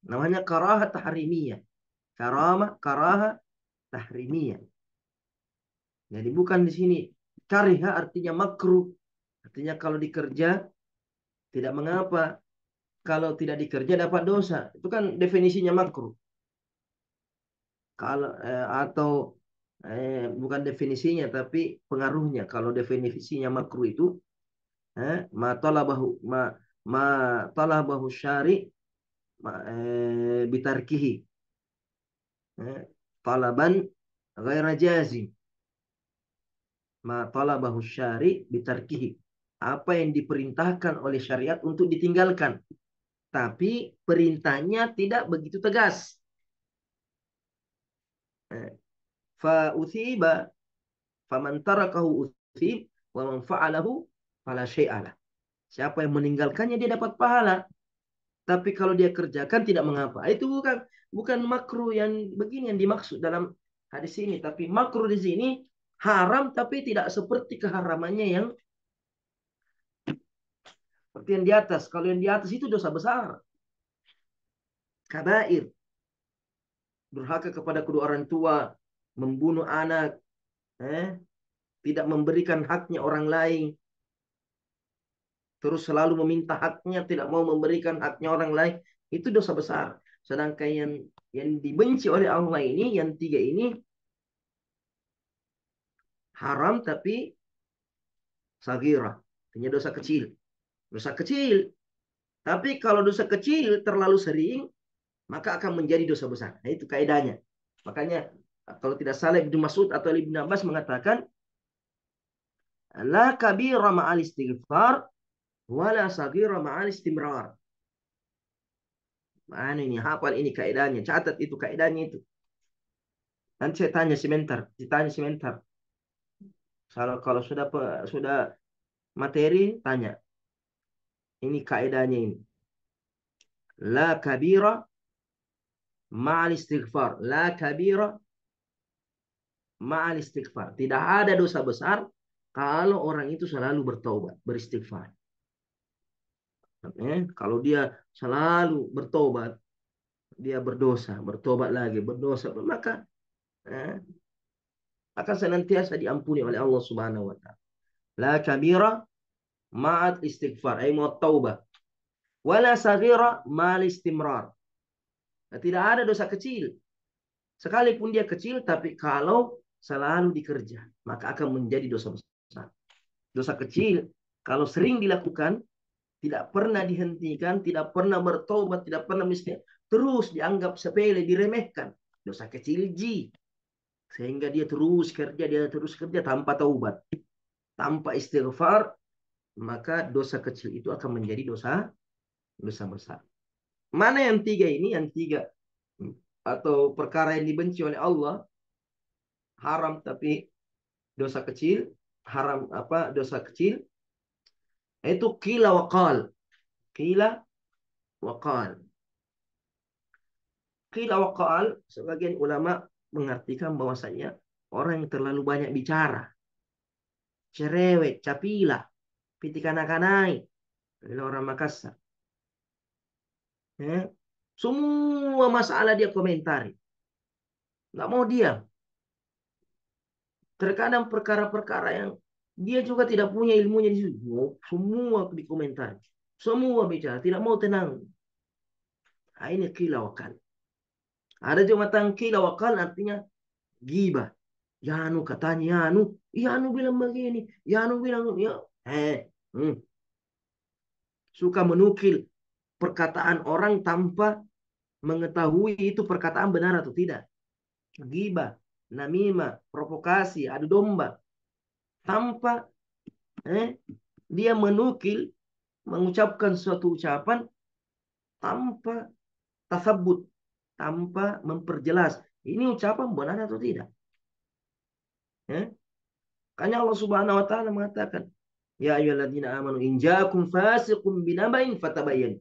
Namanya karaha tahrimiyah. Karaha tahrimiyah. Jadi bukan di sini kariha artinya makruh. Artinya kalau dikerja tidak mengapa. Kalau tidak dikerja dapat dosa. Itu kan definisinya makruh. Kalau atau bukan definisinya tapi pengaruhnya. Kalau definisinya makruh itu ma talabahu ma talabahu syari bitarkihi. Talaban ghaira jazim. Ma talabahu syari bitarkihi. Apa yang diperintahkan oleh syariat untuk ditinggalkan. Tapi perintahnya tidak begitu tegas. Fa uthiba faman tarakahu uthib wa man fa'alahu fala syai'alah. Siapa yang meninggalkannya dia dapat pahala. Tapi kalau dia kerjakan tidak mengapa. Itu bukan makruh yang begini yang dimaksud dalam hadis ini. Tapi makruh di sini haram tapi tidak seperti keharamannya yang seperti yang di atas. Kalau yang di atas itu dosa besar. Kabair. Durhaka kepada kedua orang tua. Membunuh anak. Tidak memberikan haknya orang lain. Terus selalu meminta haknya, tidak mau memberikan haknya orang lain, itu dosa besar. Sedangkan yang dibenci oleh Allah ini, yang 3 ini haram tapi sagira, artinya dosa kecil. Dosa kecil. Tapi kalau dosa kecil terlalu sering, maka akan menjadi dosa besar. Nah, itu kaidahnya. Makanya kalau tidak salah Ibnu Mas'ud atau Ibnu Abbas mengatakan, la kabira ma'al istighfar, wala sagira ma'al istimrar. Mana ini hafal ini kaidahnya, catat itu kaidahnya itu. Nanti saya tanya sebentar, ditanya sebentar. Kalau sudah materi tanya. Ini kaidahnya ini. La kabira ma'al istighfar. La kabira ma'al istighfar. Tidak ada dosa besar kalau orang itu selalu bertaubat, beristighfar. Kalau dia selalu bertobat, dia berdosa, bertobat lagi, berdosa, maka akan senantiasa diampuni oleh Allah Subhanahu wa taala. La kabira ma'at istighfar, ay mau taubah. Wala saghira ma'al istimrar. Nah, tidak ada dosa kecil. Sekalipun dia kecil, tapi kalau selalu dikerja, maka akan menjadi dosa besar. Dosa kecil, kalau sering dilakukan, tidak pernah dihentikan, tidak pernah bertobat, tidak pernah miskin, terus dianggap sepele, diremehkan. Dosa kecil ji. Sehingga dia terus kerja tanpa taubat, tanpa istighfar, maka dosa kecil itu akan menjadi dosa besar. Mana yang 3 ini? Yang 3 atau perkara yang dibenci oleh Allah, haram tapi dosa kecil, haram apa dosa kecil, itu qila wa qal. Qila wa qal. Qila wa qal, sebagian ulama mengartikan bahwasanya orang yang terlalu banyak bicara, cerewet, capila, pitikanak-kanai, adalah orang Makassar. Ya. Semua masalah dia komentari. Nggak mau diam. Terkadang perkara-perkara yang dia juga tidak punya ilmunya di situ. Semua dikomentari. Semua bicara. Tidak mau tenang. Nah, ini qila wa qal. Ada juga tentang qila wa qal artinya gibah. Yanu katanya Yanu. Yanu bilang begini. Yanu bilang ya. Eh. Hmm. Suka menukil perkataan orang tanpa mengetahui itu perkataan benar atau tidak. Gibah, namimah, provokasi, adu domba. Tanpa dia menukil, mengucapkan suatu ucapan tanpa tasabut, tanpa memperjelas. Ini ucapan benar atau tidak. Eh? Karena Allah Subhanahu wa taala mengatakan, ya ayyuhalladzina amanu in ja'akum fasiqun binaba'in fatabayyan.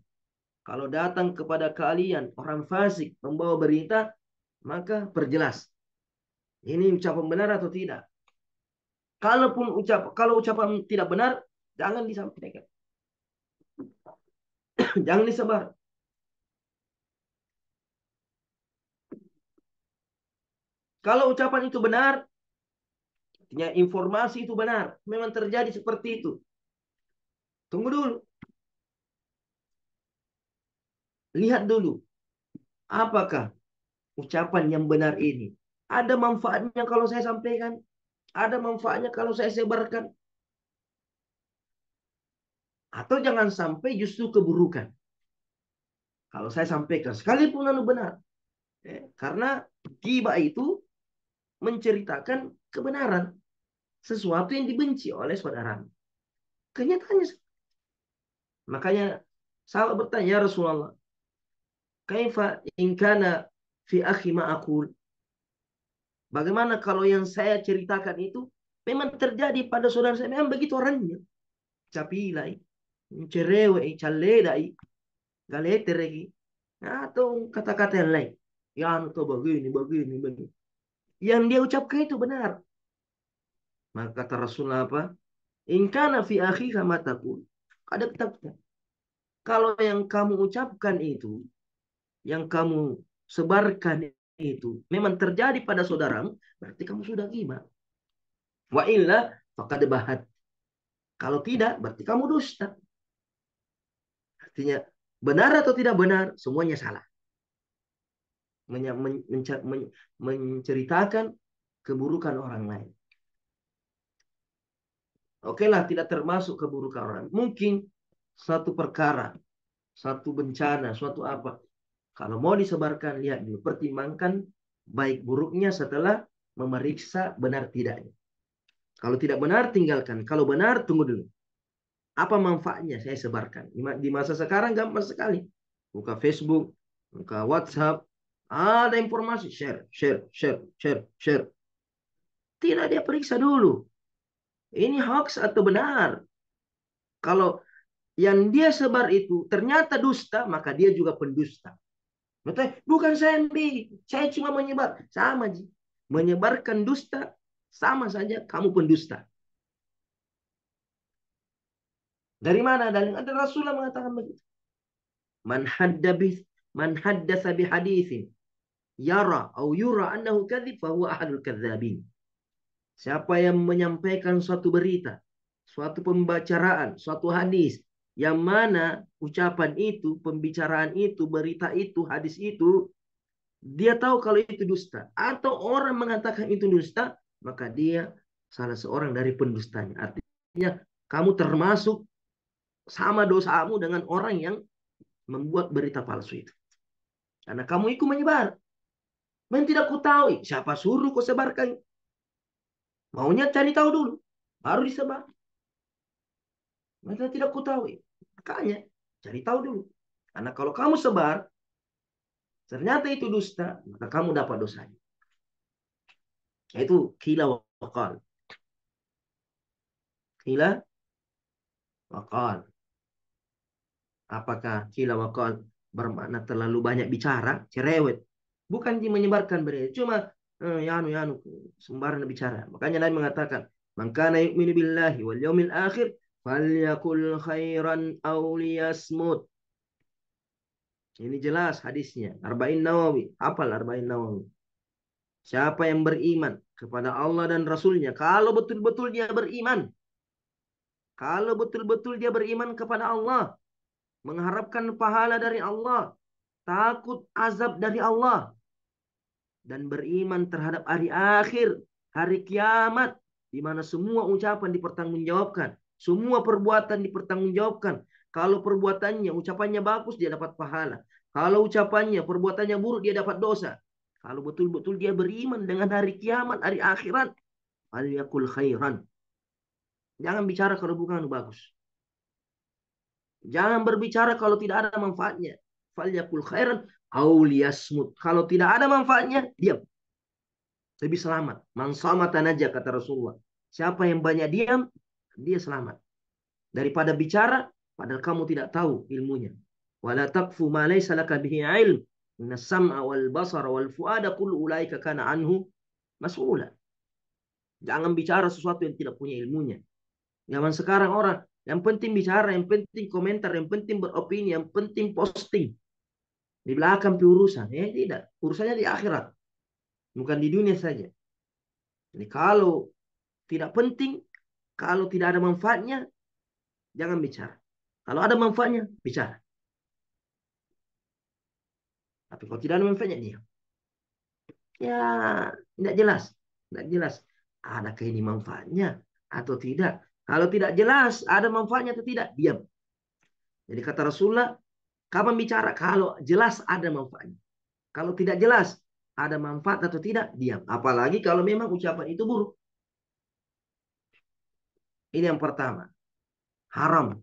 Kalau datang kepada kalian orang fasik membawa berita, maka perjelas. Ini ucapan benar atau tidak? Kalau ucapan tidak benar, jangan disampaikan. Jangan disebar. Kalau ucapan itu benar, artinya informasi itu benar. Memang terjadi seperti itu. Tunggu dulu. Lihat dulu. Apakah ucapan yang benar ini ada manfaatnya kalau saya sampaikan? Ada manfaatnya kalau saya sebarkan? Atau jangan sampai justru keburukan. Kalau saya sampaikan, sekalipun lalu benar. Karena ghibah itu menceritakan kebenaran. Sesuatu yang dibenci oleh saudara. Kenyataannya. Makanya sahabat bertanya, ya Rasulullah, kaifa in kana fi akhi ma aqul? Bagaimana kalau yang saya ceritakan itu memang terjadi pada saudara saya, memang begitu orangnya. Capilai, cerewet, caledai, galeteregi, atau kata-kata yang lain. Ya, tuh begini, begini, begini. Yang dia ucapkan itu benar. Maka kata Rasulullah apa? In kana fi akhika ma taqul. Ada ketakutan. Kalau yang kamu ucapkan itu, yang kamu sebarkan itu memang terjadi pada saudaramu, berarti kamu sudah ghibah. Wa illa faqad bahat. Kalau tidak, berarti kamu dusta. Artinya, benar atau tidak benar, semuanya salah. Menceritakan keburukan orang lain. Oke lah, tidak termasuk keburukan orang. Mungkin satu perkara, satu bencana, suatu apa. Kalau mau disebarkan, lihat dulu. Pertimbangkan baik buruknya setelah memeriksa benar tidaknya. Kalau tidak benar, tinggalkan. Kalau benar, tunggu dulu. Apa manfaatnya saya sebarkan? Di masa sekarang gampang sekali. Buka Facebook, buka WhatsApp, ada informasi, share, share, share, share, share. Tidak dia periksa dulu. Ini hoax atau benar? Kalau yang dia sebar itu ternyata dusta, maka dia juga pendusta. Bukan saya yang bikin, saya cuma menyebar. Sama, Ji. Menyebarkan dusta, sama saja kamu pendusta. Dari mana? Dari ada Rasulullah mengatakan begitu. Man haddabith, man haddatsa bihaditsin yara au yura annahu kadzib fa huwa ahadul kadzabin. Siapa yang menyampaikan suatu berita, suatu pembicaraan, suatu hadis yang mana ucapan itu, pembicaraan itu, berita itu, hadis itu dia tahu kalau itu dusta atau orang mengatakan itu dusta, maka dia salah seorang dari pendustanya. Artinya kamu termasuk sama dosamu dengan orang yang membuat berita palsu itu. Karena kamu ikut menyebar. Men tidak ku tahu siapa suruh kau sebarkan. Maunya cari tahu dulu, baru disebar. Mereka tidak ku tahu. Makanya cari tahu dulu. Karena kalau kamu sebar, ternyata itu dusta, maka kamu dapat dosanya. Itu kila wakal. Kila wakal. Apakah kila wakal bermakna terlalu banyak bicara, cerewet? Bukan dia menyebarkan berita, cuma yanu sembarangan bicara. Makanya Nabi mengatakan, "Man kana yu'minu billahi wal yaumil akhir falyakul khairan aw liyasmut." Ini jelas hadisnya. Arba'in Nawawi. Hafal Arba'in Nawawi. Siapa yang beriman kepada Allah dan Rasulnya, kalau betul-betul dia beriman, kalau betul-betul dia beriman kepada Allah, mengharapkan pahala dari Allah, takut azab dari Allah, dan beriman terhadap hari akhir, hari kiamat, di mana semua ucapan dipertanggungjawabkan, semua perbuatan dipertanggungjawabkan. Kalau perbuatannya, ucapannya bagus, dia dapat pahala. Kalau ucapannya, perbuatannya buruk, dia dapat dosa. Kalau betul-betul dia beriman dengan hari kiamat, hari akhirat, falyakul khairan. Jangan bicara kalau bukan bagus. Jangan berbicara kalau tidak ada manfaatnya. Falyakul khairan auliyasmut. Kalau tidak ada manfaatnya, diam. Lebih selamat. Man samatan aja kata Rasulullah. Siapa yang banyak diam, dia selamat. Daripada bicara, padahal kamu tidak tahu ilmunya. Wala taqfu ma laysa laka bihi ilm. Inna sam'a wal basara wal fuada kullu ulaika kana anhu mas'ula. Jangan bicara sesuatu yang tidak punya ilmunya. Zaman sekarang orang yang penting bicara, yang penting komentar, yang penting beropini, yang penting posting. Di belakang urusan. Tidak. Urusannya di akhirat. Bukan di dunia saja. Jadi kalau tidak penting, kalau tidak ada manfaatnya, jangan bicara. Kalau ada manfaatnya, bicara. Tapi kalau tidak ada manfaatnya, diam. Ya, tidak jelas. Tidak jelas. Adakah ini manfaatnya atau tidak? Kalau tidak jelas, ada manfaatnya atau tidak, diam. Jadi kata Rasulullah, kapan bicara? Kalau jelas ada manfaatnya. Kalau tidak jelas, ada manfaat atau tidak, diam. Apalagi kalau memang ucapan itu buruk. Ini yang pertama. Haram.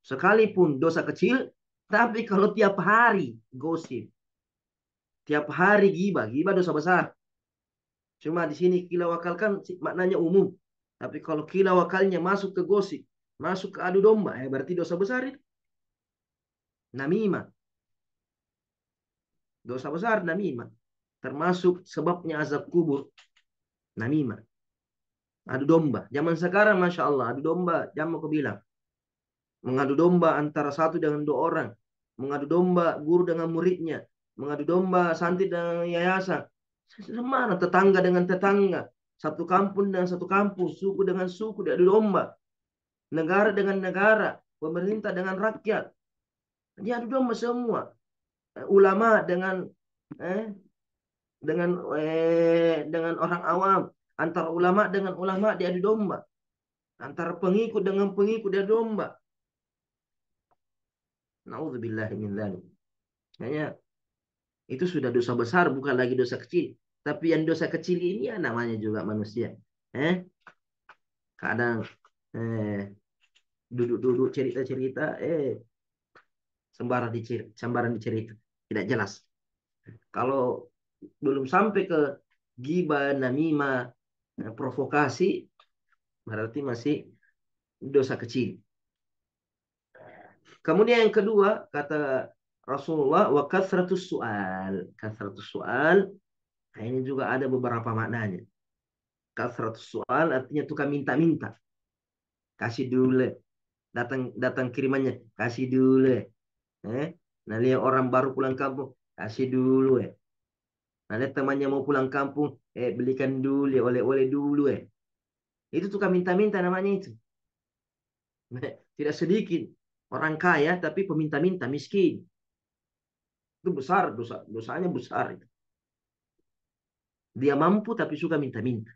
Sekalipun dosa kecil, tapi kalau tiap hari gosip, tiap hari gibah, gibah dosa besar. Cuma di sini kila wakal kan maknanya umum. Tapi kalau kila wakalnya masuk ke gosip, masuk ke adu domba, berarti dosa besar itu. Namimah. Dosa besar namimah. Termasuk sebabnya azab kubur. Namimah. Adu domba. Zaman sekarang Masya Allah, adu domba, jangan aku bilang. Mengadu domba antara satu dengan dua orang. Mengadu domba guru dengan muridnya. Mengadu domba santri dengan yayasan. Semana tetangga dengan tetangga. Satu kampung dengan satu kampung. Suku dengan suku diadu domba. Negara dengan negara. Pemerintah dengan rakyat. Diadu domba semua. Ulama eh, dengan orang awam. Antara ulama dengan ulama diadu domba. Antara pengikut dengan pengikut diadu domba. Nauzubillahi min dzalik. Hanya itu sudah dosa besar, bukan lagi dosa kecil. Tapi yang dosa kecil ini ya namanya juga manusia. Kadang eh, duduk-duduk cerita-cerita, sembarang dicerita. Tidak jelas. Kalau belum sampai ke gibah, namimah, provokasi, berarti masih dosa kecil. Kemudian yang kedua, kata Rasulullah, wa kathratus su'al. Kathratus su'al, nah ini juga ada beberapa maknanya. Kathratus su'al artinya tukang minta-minta. Kasih dulu. Datang datang kirimannya, kasih dulu. Nah, lihat orang baru pulang kampung, kasih dulu. Nah, lihat temannya mau pulang kampung, belikan dulu, oleh-oleh dulu. Itu tukang minta-minta namanya itu. Tidak sedikit orang kaya tapi peminta-minta miskin. Itu besar dosanya besar itu. Dia mampu tapi suka minta-minta.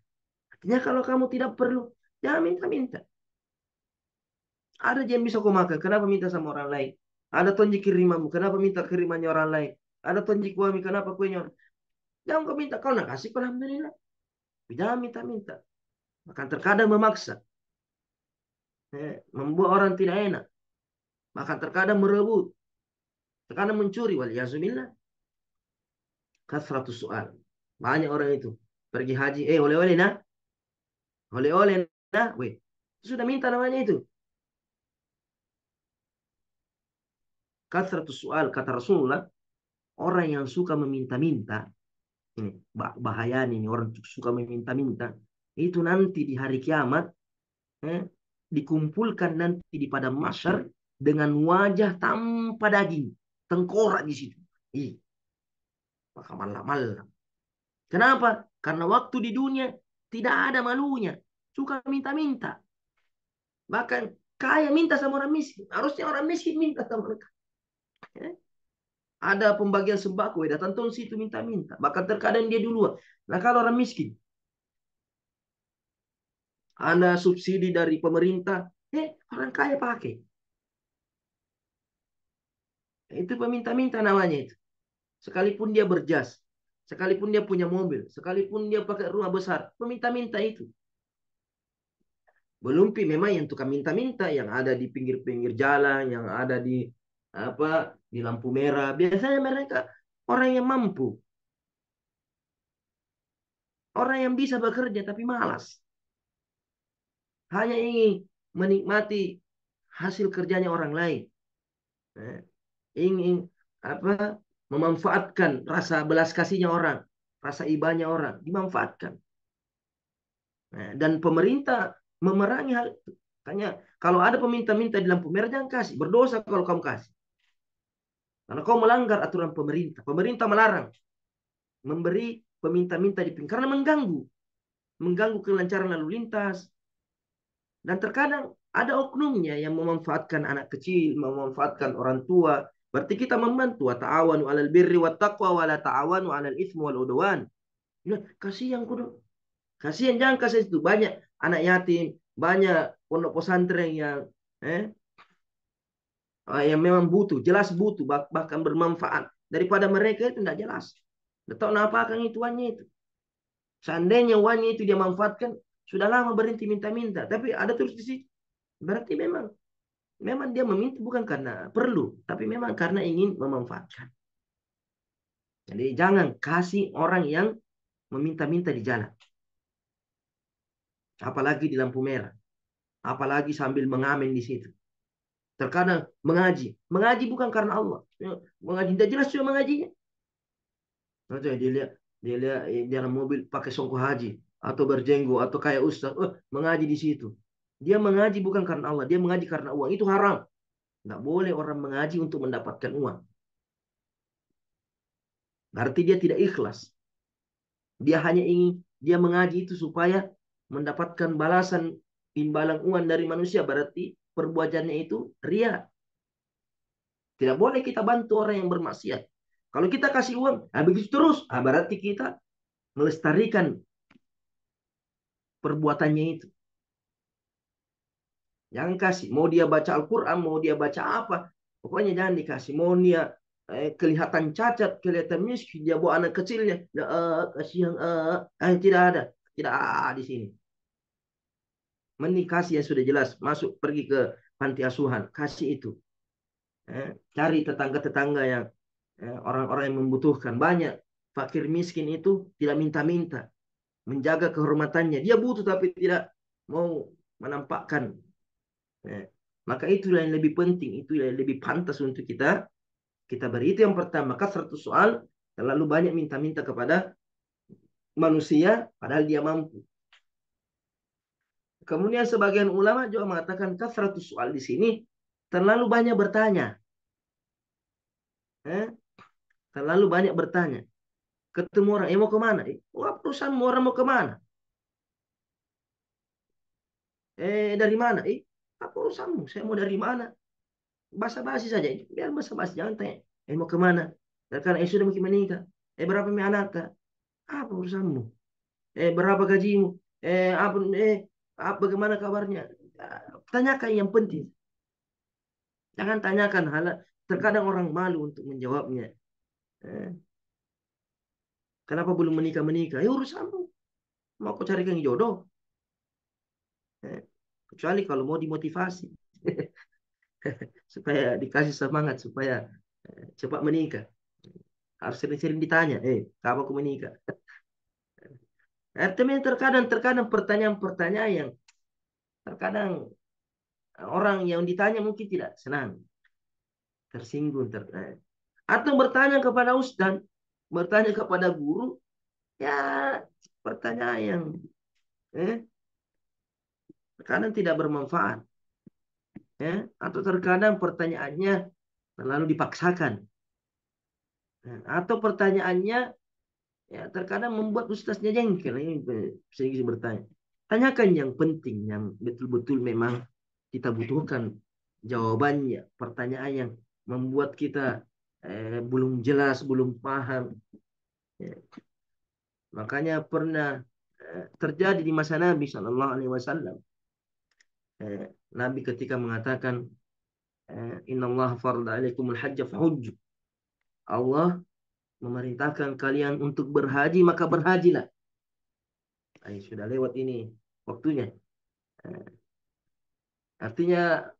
Artinya kalau kamu tidak perlu, jangan minta-minta. Ada yang bisa kau makan, kenapa minta sama orang lain? Ada tonjik kirimanmu, kenapa minta kirimannya orang lain? Ada tonjik kuami, kenapa kuenya orang? Jangan kau minta, kau nak kasih, kau alhamdulillah. Jangan minta-minta. Bahkan terkadang memaksa. Membuat orang tidak enak. Bahkan terkadang merebut. Terkadang mencuri, waliyahzubillah. Kasratus soal. Banyak orang itu pergi haji, oleh-oleh nah, oleh-oleh nah, weh, sudah minta namanya itu. Kasratus soal kata Rasulullah, orang yang suka meminta-minta, ini bahaya ini orang suka meminta-minta, itu nanti di hari kiamat eh, dikumpulkan nanti di padang mahsyar dengan wajah tanpa daging, tengkorak di situ. Ih, maka malah. Kenapa? Karena waktu di dunia tidak ada malunya, suka minta-minta. Bahkan kaya minta sama orang miskin. Harusnya orang miskin minta sama mereka. Ya. Ada pembagian sembako, datang tuh situ minta-minta. Bahkan terkadang dia duluan. Nah kalau orang miskin, ada subsidi dari pemerintah, orang kaya pakai. Itu peminta-minta namanya itu. Sekalipun dia berjas, sekalipun dia punya mobil, sekalipun dia pakai rumah besar, peminta-minta itu. Belum pi memang yang tukang minta-minta yang ada di pinggir-pinggir jalan, yang ada di di lampu merah. Biasanya mereka orang yang mampu, orang yang bisa bekerja tapi malas. Hanya ingin menikmati hasil kerjanya orang lain. Eh, Ingin memanfaatkan rasa belas kasihnya orang, rasa ibahnya orang, dimanfaatkan. Dan pemerintah memerangi hal itu. Makanya kalau ada peminta-minta di lampu merah jangan kasih. Berdosa kalau kamu kasih. Karena kau melanggar aturan pemerintah. Pemerintah melarang memberi peminta-minta di pinggir karena mengganggu, mengganggu kelancaran lalu lintas. Dan terkadang ada oknumnya yang memanfaatkan anak kecil, memanfaatkan orang tua. Berarti kita membantu wa ta'awanu 'alal birri wat taqwa wa la ta'awanu 'alal itsmi wal udwan. Nah, kasihan kudu. Kasihan jangan kasih itu banyak anak yatim, banyak pondok pesantren eh, yang memang butuh, jelas butuh bahkan bermanfaat daripada mereka itu tidak jelas. Tidak tahu apa akan itu uangnya itu. Seandainya uangnya itu dia manfaatkan, sudah lama berhenti minta-minta. Tapi ada terus di situ. Berarti memang memang dia meminta bukan karena perlu, tapi memang karena ingin memanfaatkan. Jadi jangan kasih orang yang meminta-minta di jalan. Apalagi di lampu merah. Apalagi sambil mengamen di situ. Terkadang mengaji. Mengaji bukan karena Allah. Mengaji tidak jelas juga mengajinya. Nanti dia lihat di dalam mobil pakai songko haji atau berjenggot atau kayak ustaz, mengaji di situ. Dia mengaji bukan karena Allah, dia mengaji karena uang. Itu haram. Nggak boleh orang mengaji untuk mendapatkan uang. Berarti dia tidak ikhlas. Dia hanya ingin dia mengaji itu supaya mendapatkan balasan imbalan uang dari manusia. Berarti perbuatannya itu ria. Tidak boleh kita bantu orang yang bermaksiat. Kalau kita kasih uang, begitu terus, berarti kita melestarikan perbuatannya itu. Jangan kasih. Mau dia baca Al-Quran, mau dia baca apa. Pokoknya jangan dikasih. Mau dia kelihatan cacat, kelihatan miskin. Dia bawa anak kecilnya. Kasihan. Tidak ada. Tidak ada di sini. Mending kasih yang sudah jelas. Masuk pergi ke panti asuhan. Kasih itu. Cari tetangga-tetangga yang orang-orang yang membutuhkan. Banyak. Fakir miskin itu tidak minta-minta. Menjaga kehormatannya. Dia butuh tapi tidak mau menampakkan. Eh, Maka itulah yang lebih penting, itu yang lebih pantas untuk kita beri. Itu yang pertama, kasratus soal, terlalu banyak minta-minta kepada manusia, padahal dia mampu. Kemudian sebagian ulama juga mengatakan kasratus soal di sini terlalu banyak bertanya, eh? Terlalu banyak bertanya. Ketemu orang, mau kemana? Wah, perusahaanmu orang mau kemana? Dari mana? Apa urusanmu? Saya mau dari mana? Basa-basi saja. Biar basa-basi, jangan tanya. Mau kemana? Karena sudah mungkin menikah. Berapa anak? Apa urusanmu? Berapa gajimu? Eh, apa, eh, bagaimana kabarnya? Tanyakan yang penting. Jangan tanyakan hal terkadang orang malu untuk menjawabnya. Eh, Kenapa belum menikah? Ya urusanmu. Mau aku carikan jodoh. Eh, Kecuali kalau mau dimotivasi. Supaya dikasih semangat. Supaya cepat menikah. harus sering-sering ditanya, kapan aku menikah? Tapi terkadang pertanyaan-pertanyaan yang terkadang orang yang ditanya mungkin tidak senang, tersinggung, atau bertanya kepada ustaz, bertanya kepada guru, ya pertanyaan yang terkadang tidak bermanfaat, ya, atau terkadang pertanyaannya terlalu dipaksakan, atau pertanyaannya ya terkadang membuat ustaznya jengkel. Ini sedikit bertanya. Tanyakan yang penting, yang betul-betul memang kita butuhkan jawabannya. Pertanyaan yang membuat kita belum jelas, belum paham. Ya. Makanya pernah terjadi di masa Nabi Shallallahu Alaihi Wasallam. Nabi ketika mengatakan, Inna Allah farda alaikumul hajja fahujju. Allah memerintahkan kalian untuk berhaji, maka berhajilah. Sudah lewat ini waktunya. Artinya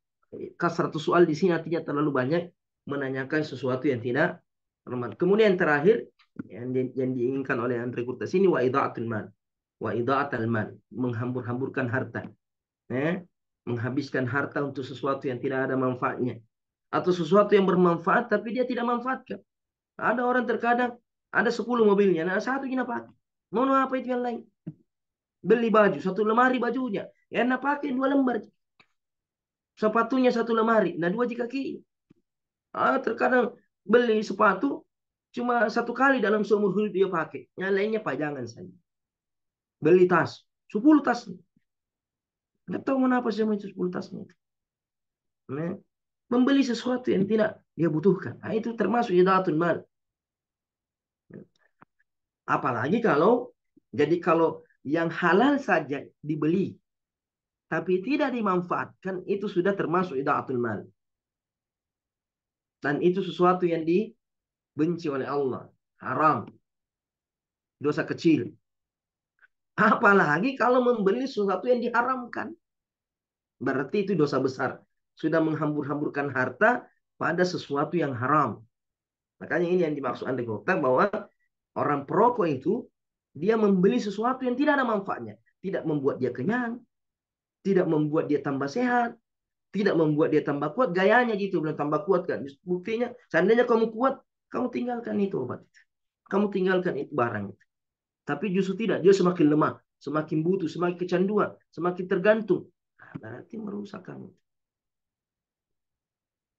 kasratus soal di sini artinya terlalu banyak menanyakan sesuatu yang tidak normal. Kemudian terakhir yang diinginkan oleh Andre Kurtas ini wa idaatul mal. Wa idaatul mal, menghambur-hamburkan harta. Menghabiskan harta untuk sesuatu yang tidak ada manfaatnya, atau sesuatu yang bermanfaat tapi dia tidak manfaatkan. Ada orang terkadang ada 10 mobilnya, nah satu kita pakai. Mau apa itu yang lain? Beli baju, satu lemari bajunya. Ya enak pakai 2 lembar. Sepatunya 1 lemari, nah 2 jika kaki. Terkadang beli sepatu cuma 1 kali dalam seumur hidup dia pakai. Yang lainnya pajangan saja. Beli tas, 10 tas. Nggak tahu kenapa sih itu 10 tasnya. Nah, membeli sesuatu yang tidak dia butuhkan. Nah, itu termasuk idaatul mal. Apalagi kalau yang halal saja dibeli tapi tidak dimanfaatkan, itu sudah termasuk idaatul mal. Dan itu sesuatu yang dibenci oleh Allah, haram, dosa kecil. Apalagi kalau membeli sesuatu yang diharamkan, berarti itu dosa besar. Sudah menghambur-hamburkan harta pada sesuatu yang haram. Makanya ini yang dimaksud Anda Gota, bahwa orang perokok itu dia membeli sesuatu yang tidak ada manfaatnya, tidak membuat dia kenyang, tidak membuat dia tambah sehat, tidak membuat dia tambah kuat. Gayanya gitu, belum tambah kuat kan. Buktinya, seandainya kamu kuat, kamu tinggalkan itu obat, kamu tinggalkan itu barang. Tapi justru tidak, dia semakin lemah, semakin butuh, semakin kecanduan, semakin tergantung. Nah, berarti merusak kamu.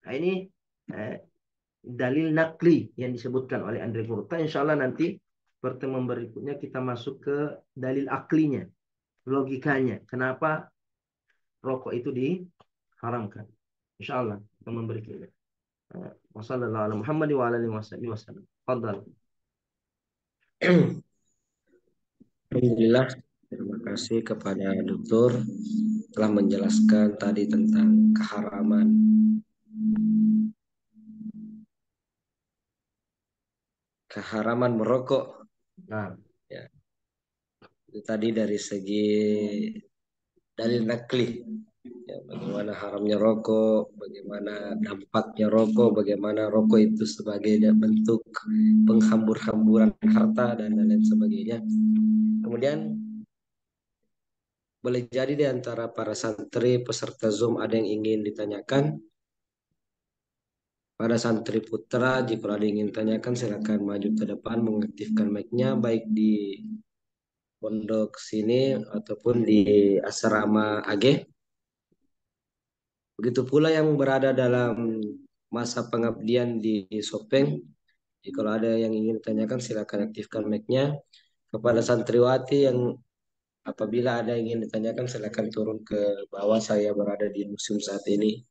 Nah, ini dalil nakli yang disebutkan oleh Andre Gurta. Insya Allah nanti pertemuan berikutnya kita masuk ke dalil aklinya, logikanya. Kenapa rokok itu diharamkan? Insya Allah kita memberikannya. Wassalamualaikum warahmatullahi wabarakatuh. Fadal. Alhamdulillah, terima kasih kepada Dokter telah menjelaskan tadi tentang keharaman merokok. Nah, Ya, itu tadi dari segi dalil nakli. Ya, bagaimana haramnya rokok, bagaimana dampaknya rokok, bagaimana rokok itu sebagai bentuk penghambur-hamburan harta dan lain sebagainya. Kemudian boleh jadi di antara para santri peserta Zoom ada yang ingin ditanyakan. Pada santri putra, jika ada yang ingin tanyakan silakan maju ke depan mengaktifkan mic-nya baik di pondok sini ataupun di asrama AG. Begitu pula yang berada dalam masa pengabdian di Sopeng. Jika ada yang ingin ditanyakan silakan aktifkan mic-nya. Kepada santriwati yang apabila ada yang ingin ditanyakan silakan turun ke bawah, saya berada di museum saat ini.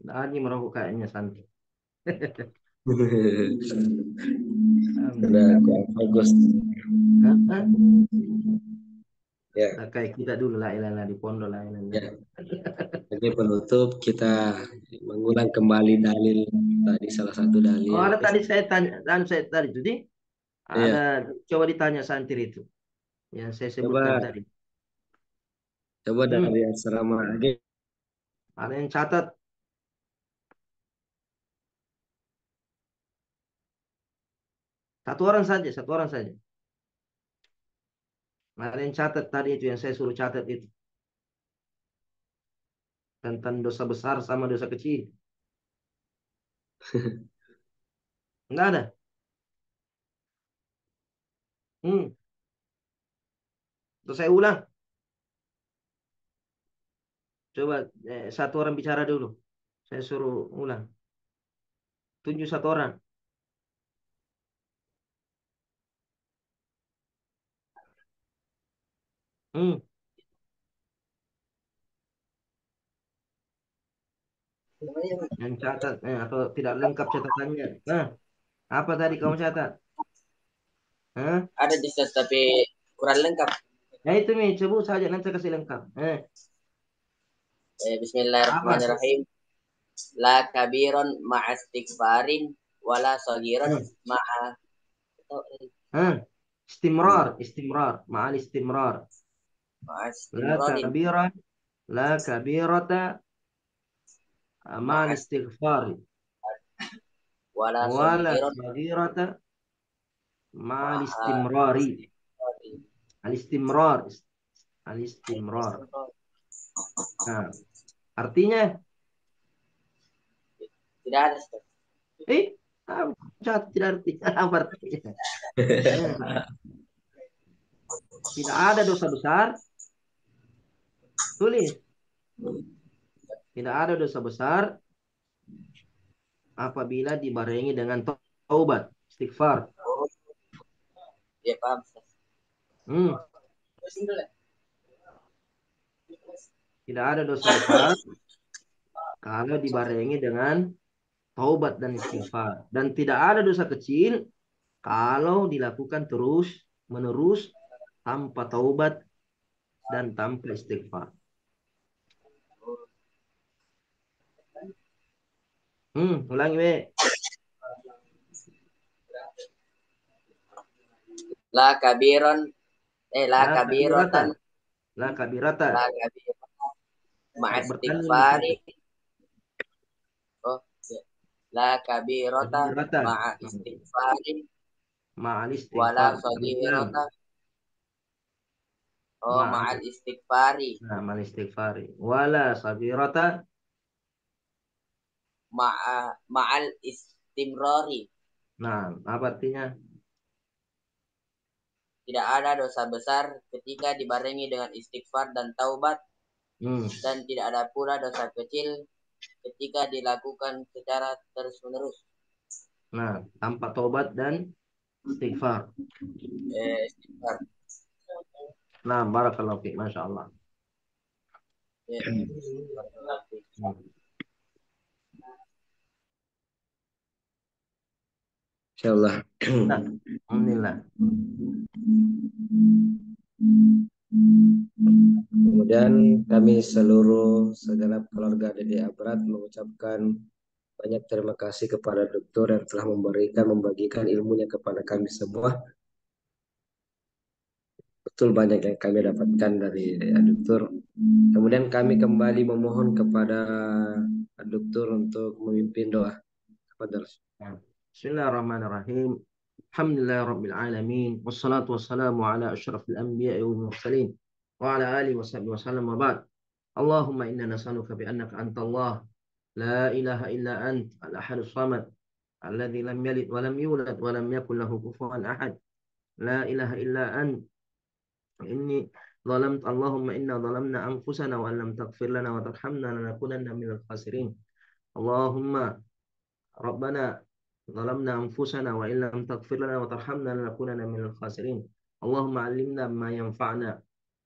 Lagi merokok kayaknya santri. Sudah Alhamdulillah. bagus. Ya, Nah, kayak kita dulu lah ilah di pondok lah ilah. ya. Jadi penutup kita mengulang kembali dalil tadi, salah satu Oh, dalil. ada tadi saya tanya, dan saya tadi jadi ada, Iya, coba ditanya santri itu yang saya sebutkan coba tadi. coba Hmm, dari asrama aja. ada yang catat, satu orang saja, satu orang saja. Ada yang catat tadi itu yang saya suruh catat itu tentang dosa besar sama dosa kecil. Enggak ada. Hmm, terus saya ulang. Coba satu orang bicara dulu. Saya suruh ulang. Tunjuk satu orang. Hmm, yang catat atau tidak lengkap catatannya. Nah, apa tadi kamu catat? Hah? Ada di set tapi kurang lengkap. Ya itu nih, sebut saja nanti saya kasih lengkap. Apa? Bismillahirrahmanirrahim. La kabiron ma'a istighfarin wala sagiron Hmm. ma'a Hmm. Istimrar, istimrar, ma'al istimrar. ma'a La istimrarin kabira, la kabirata ma'al ma'a istighfari. wala Wala sagiron sagirata ma'al ma'a istimrari. istighfarin. Al istimrar, al istimrar. Nah, artinya, Tidak ada Ustaz. eh, tidak artinya apa artinya? Hmm. Tidak ada dosa besar, tulis. Tidak ada dosa besar apabila dibarengi dengan taubat, istighfar. Oh, ya paham Ustaz. Hmm. Tidak ada dosa besar kalau dibarengi dengan taubat dan istighfar. Dan tidak ada dosa kecil kalau dilakukan terus menerus tanpa taubat dan tanpa istighfar. Ulangi be. La kabiron la La kabirata, kabirotan la kabirata. la kabirotan ma'a Untuk bertanding di sini. istighfarin. Oh, ya. La kabirota Kabirata. ma'a istighfarin Ma'al wala istighfar. Alif lam. sagirota. Oh, Ma'al, ma'al istighfari nah, ma'al istighfari. Wala sabirata. ma'al istimrori. Nah, apa artinya? Tidak ada dosa besar ketika dibarengi dengan istighfar dan taubat, Hmm. dan tidak ada pula dosa kecil ketika dilakukan secara terus-menerus. Nah, tanpa taubat dan istighfar. Istighfar. Nah, barakallahu fiik, Masya Allah. Ya. Hmm. Insyaallah. Nah, alhamdulillah. Kemudian kami seluruh segenap keluarga Dede Abrat mengucapkan banyak terima kasih kepada dokter yang telah membagikan ilmunya kepada kami semua. Betul banyak yang kami dapatkan dari dokter. Kemudian kami kembali memohon kepada dokter untuk memimpin doa. Kepada Bismillahirrahmanirrahim. Alhamdulillah Rabbil Alamin. Wassalatu wassalamu ala ashrafil anbiya wal mursalin. Wa ala alihi wa sahbihi wa sallam wa ba'd. Allahumma inna nas'aluka bi annaka anta Allah. La ilaha illa ant. Al-ahadus samad. Alladhi lam yalid wa lam yulad wa lam yakul lahu kufuwan ahad. La ilaha illa ant. Inni ظلمت اللهم إنا ظلمنا أنفسنا وأن لم تغفر لنا وترحمنا لنكونن من الخاسرين اللهم ربنا ظلمنا أنفسنا وإن لم تغفر لنا وترحمنا لنكونن من الخاسرين اللهم علمنا ما ينفعنا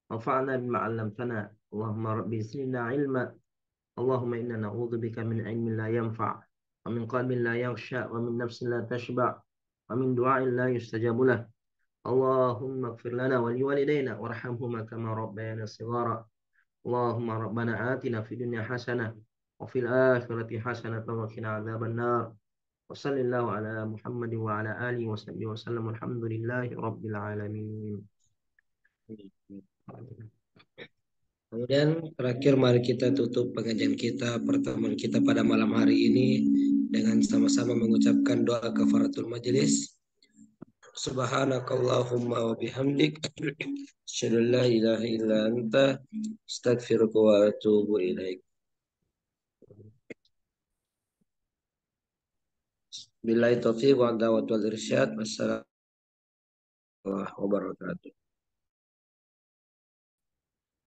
وانفعنا بما علمتنا اللهم رب زدنا علما اللهم إنا نعوذ بك من علم لا ينفع ومن قلب لا يخشى ومن نفس لا تشبع ومن دعاء لا يستجاب له اللهم اغفر لنا ولوالدينا وارحمهما كما ربيانا صغارا اللهم ربنا آتنا في الدنيا حسنة وفي الآخرة حسنة وقنا عذاب النار وصلى الله على محمد وعلى آله وصحبه وسلم والحمد لله رب العالمين. Kemudian terakhir mari kita tutup pengajian kita, pertemuan kita pada malam hari ini dengan sama-sama mengucapkan doa kafaratul majelis. Subhanakallahumma wa bihamdik asyhadu an la ilaha illa anta astaghfiruka wa atubu ilaik. Billahi taufiq wa da'wat wal irsyad. Wassalamu warahmatullahi wabarakatuh.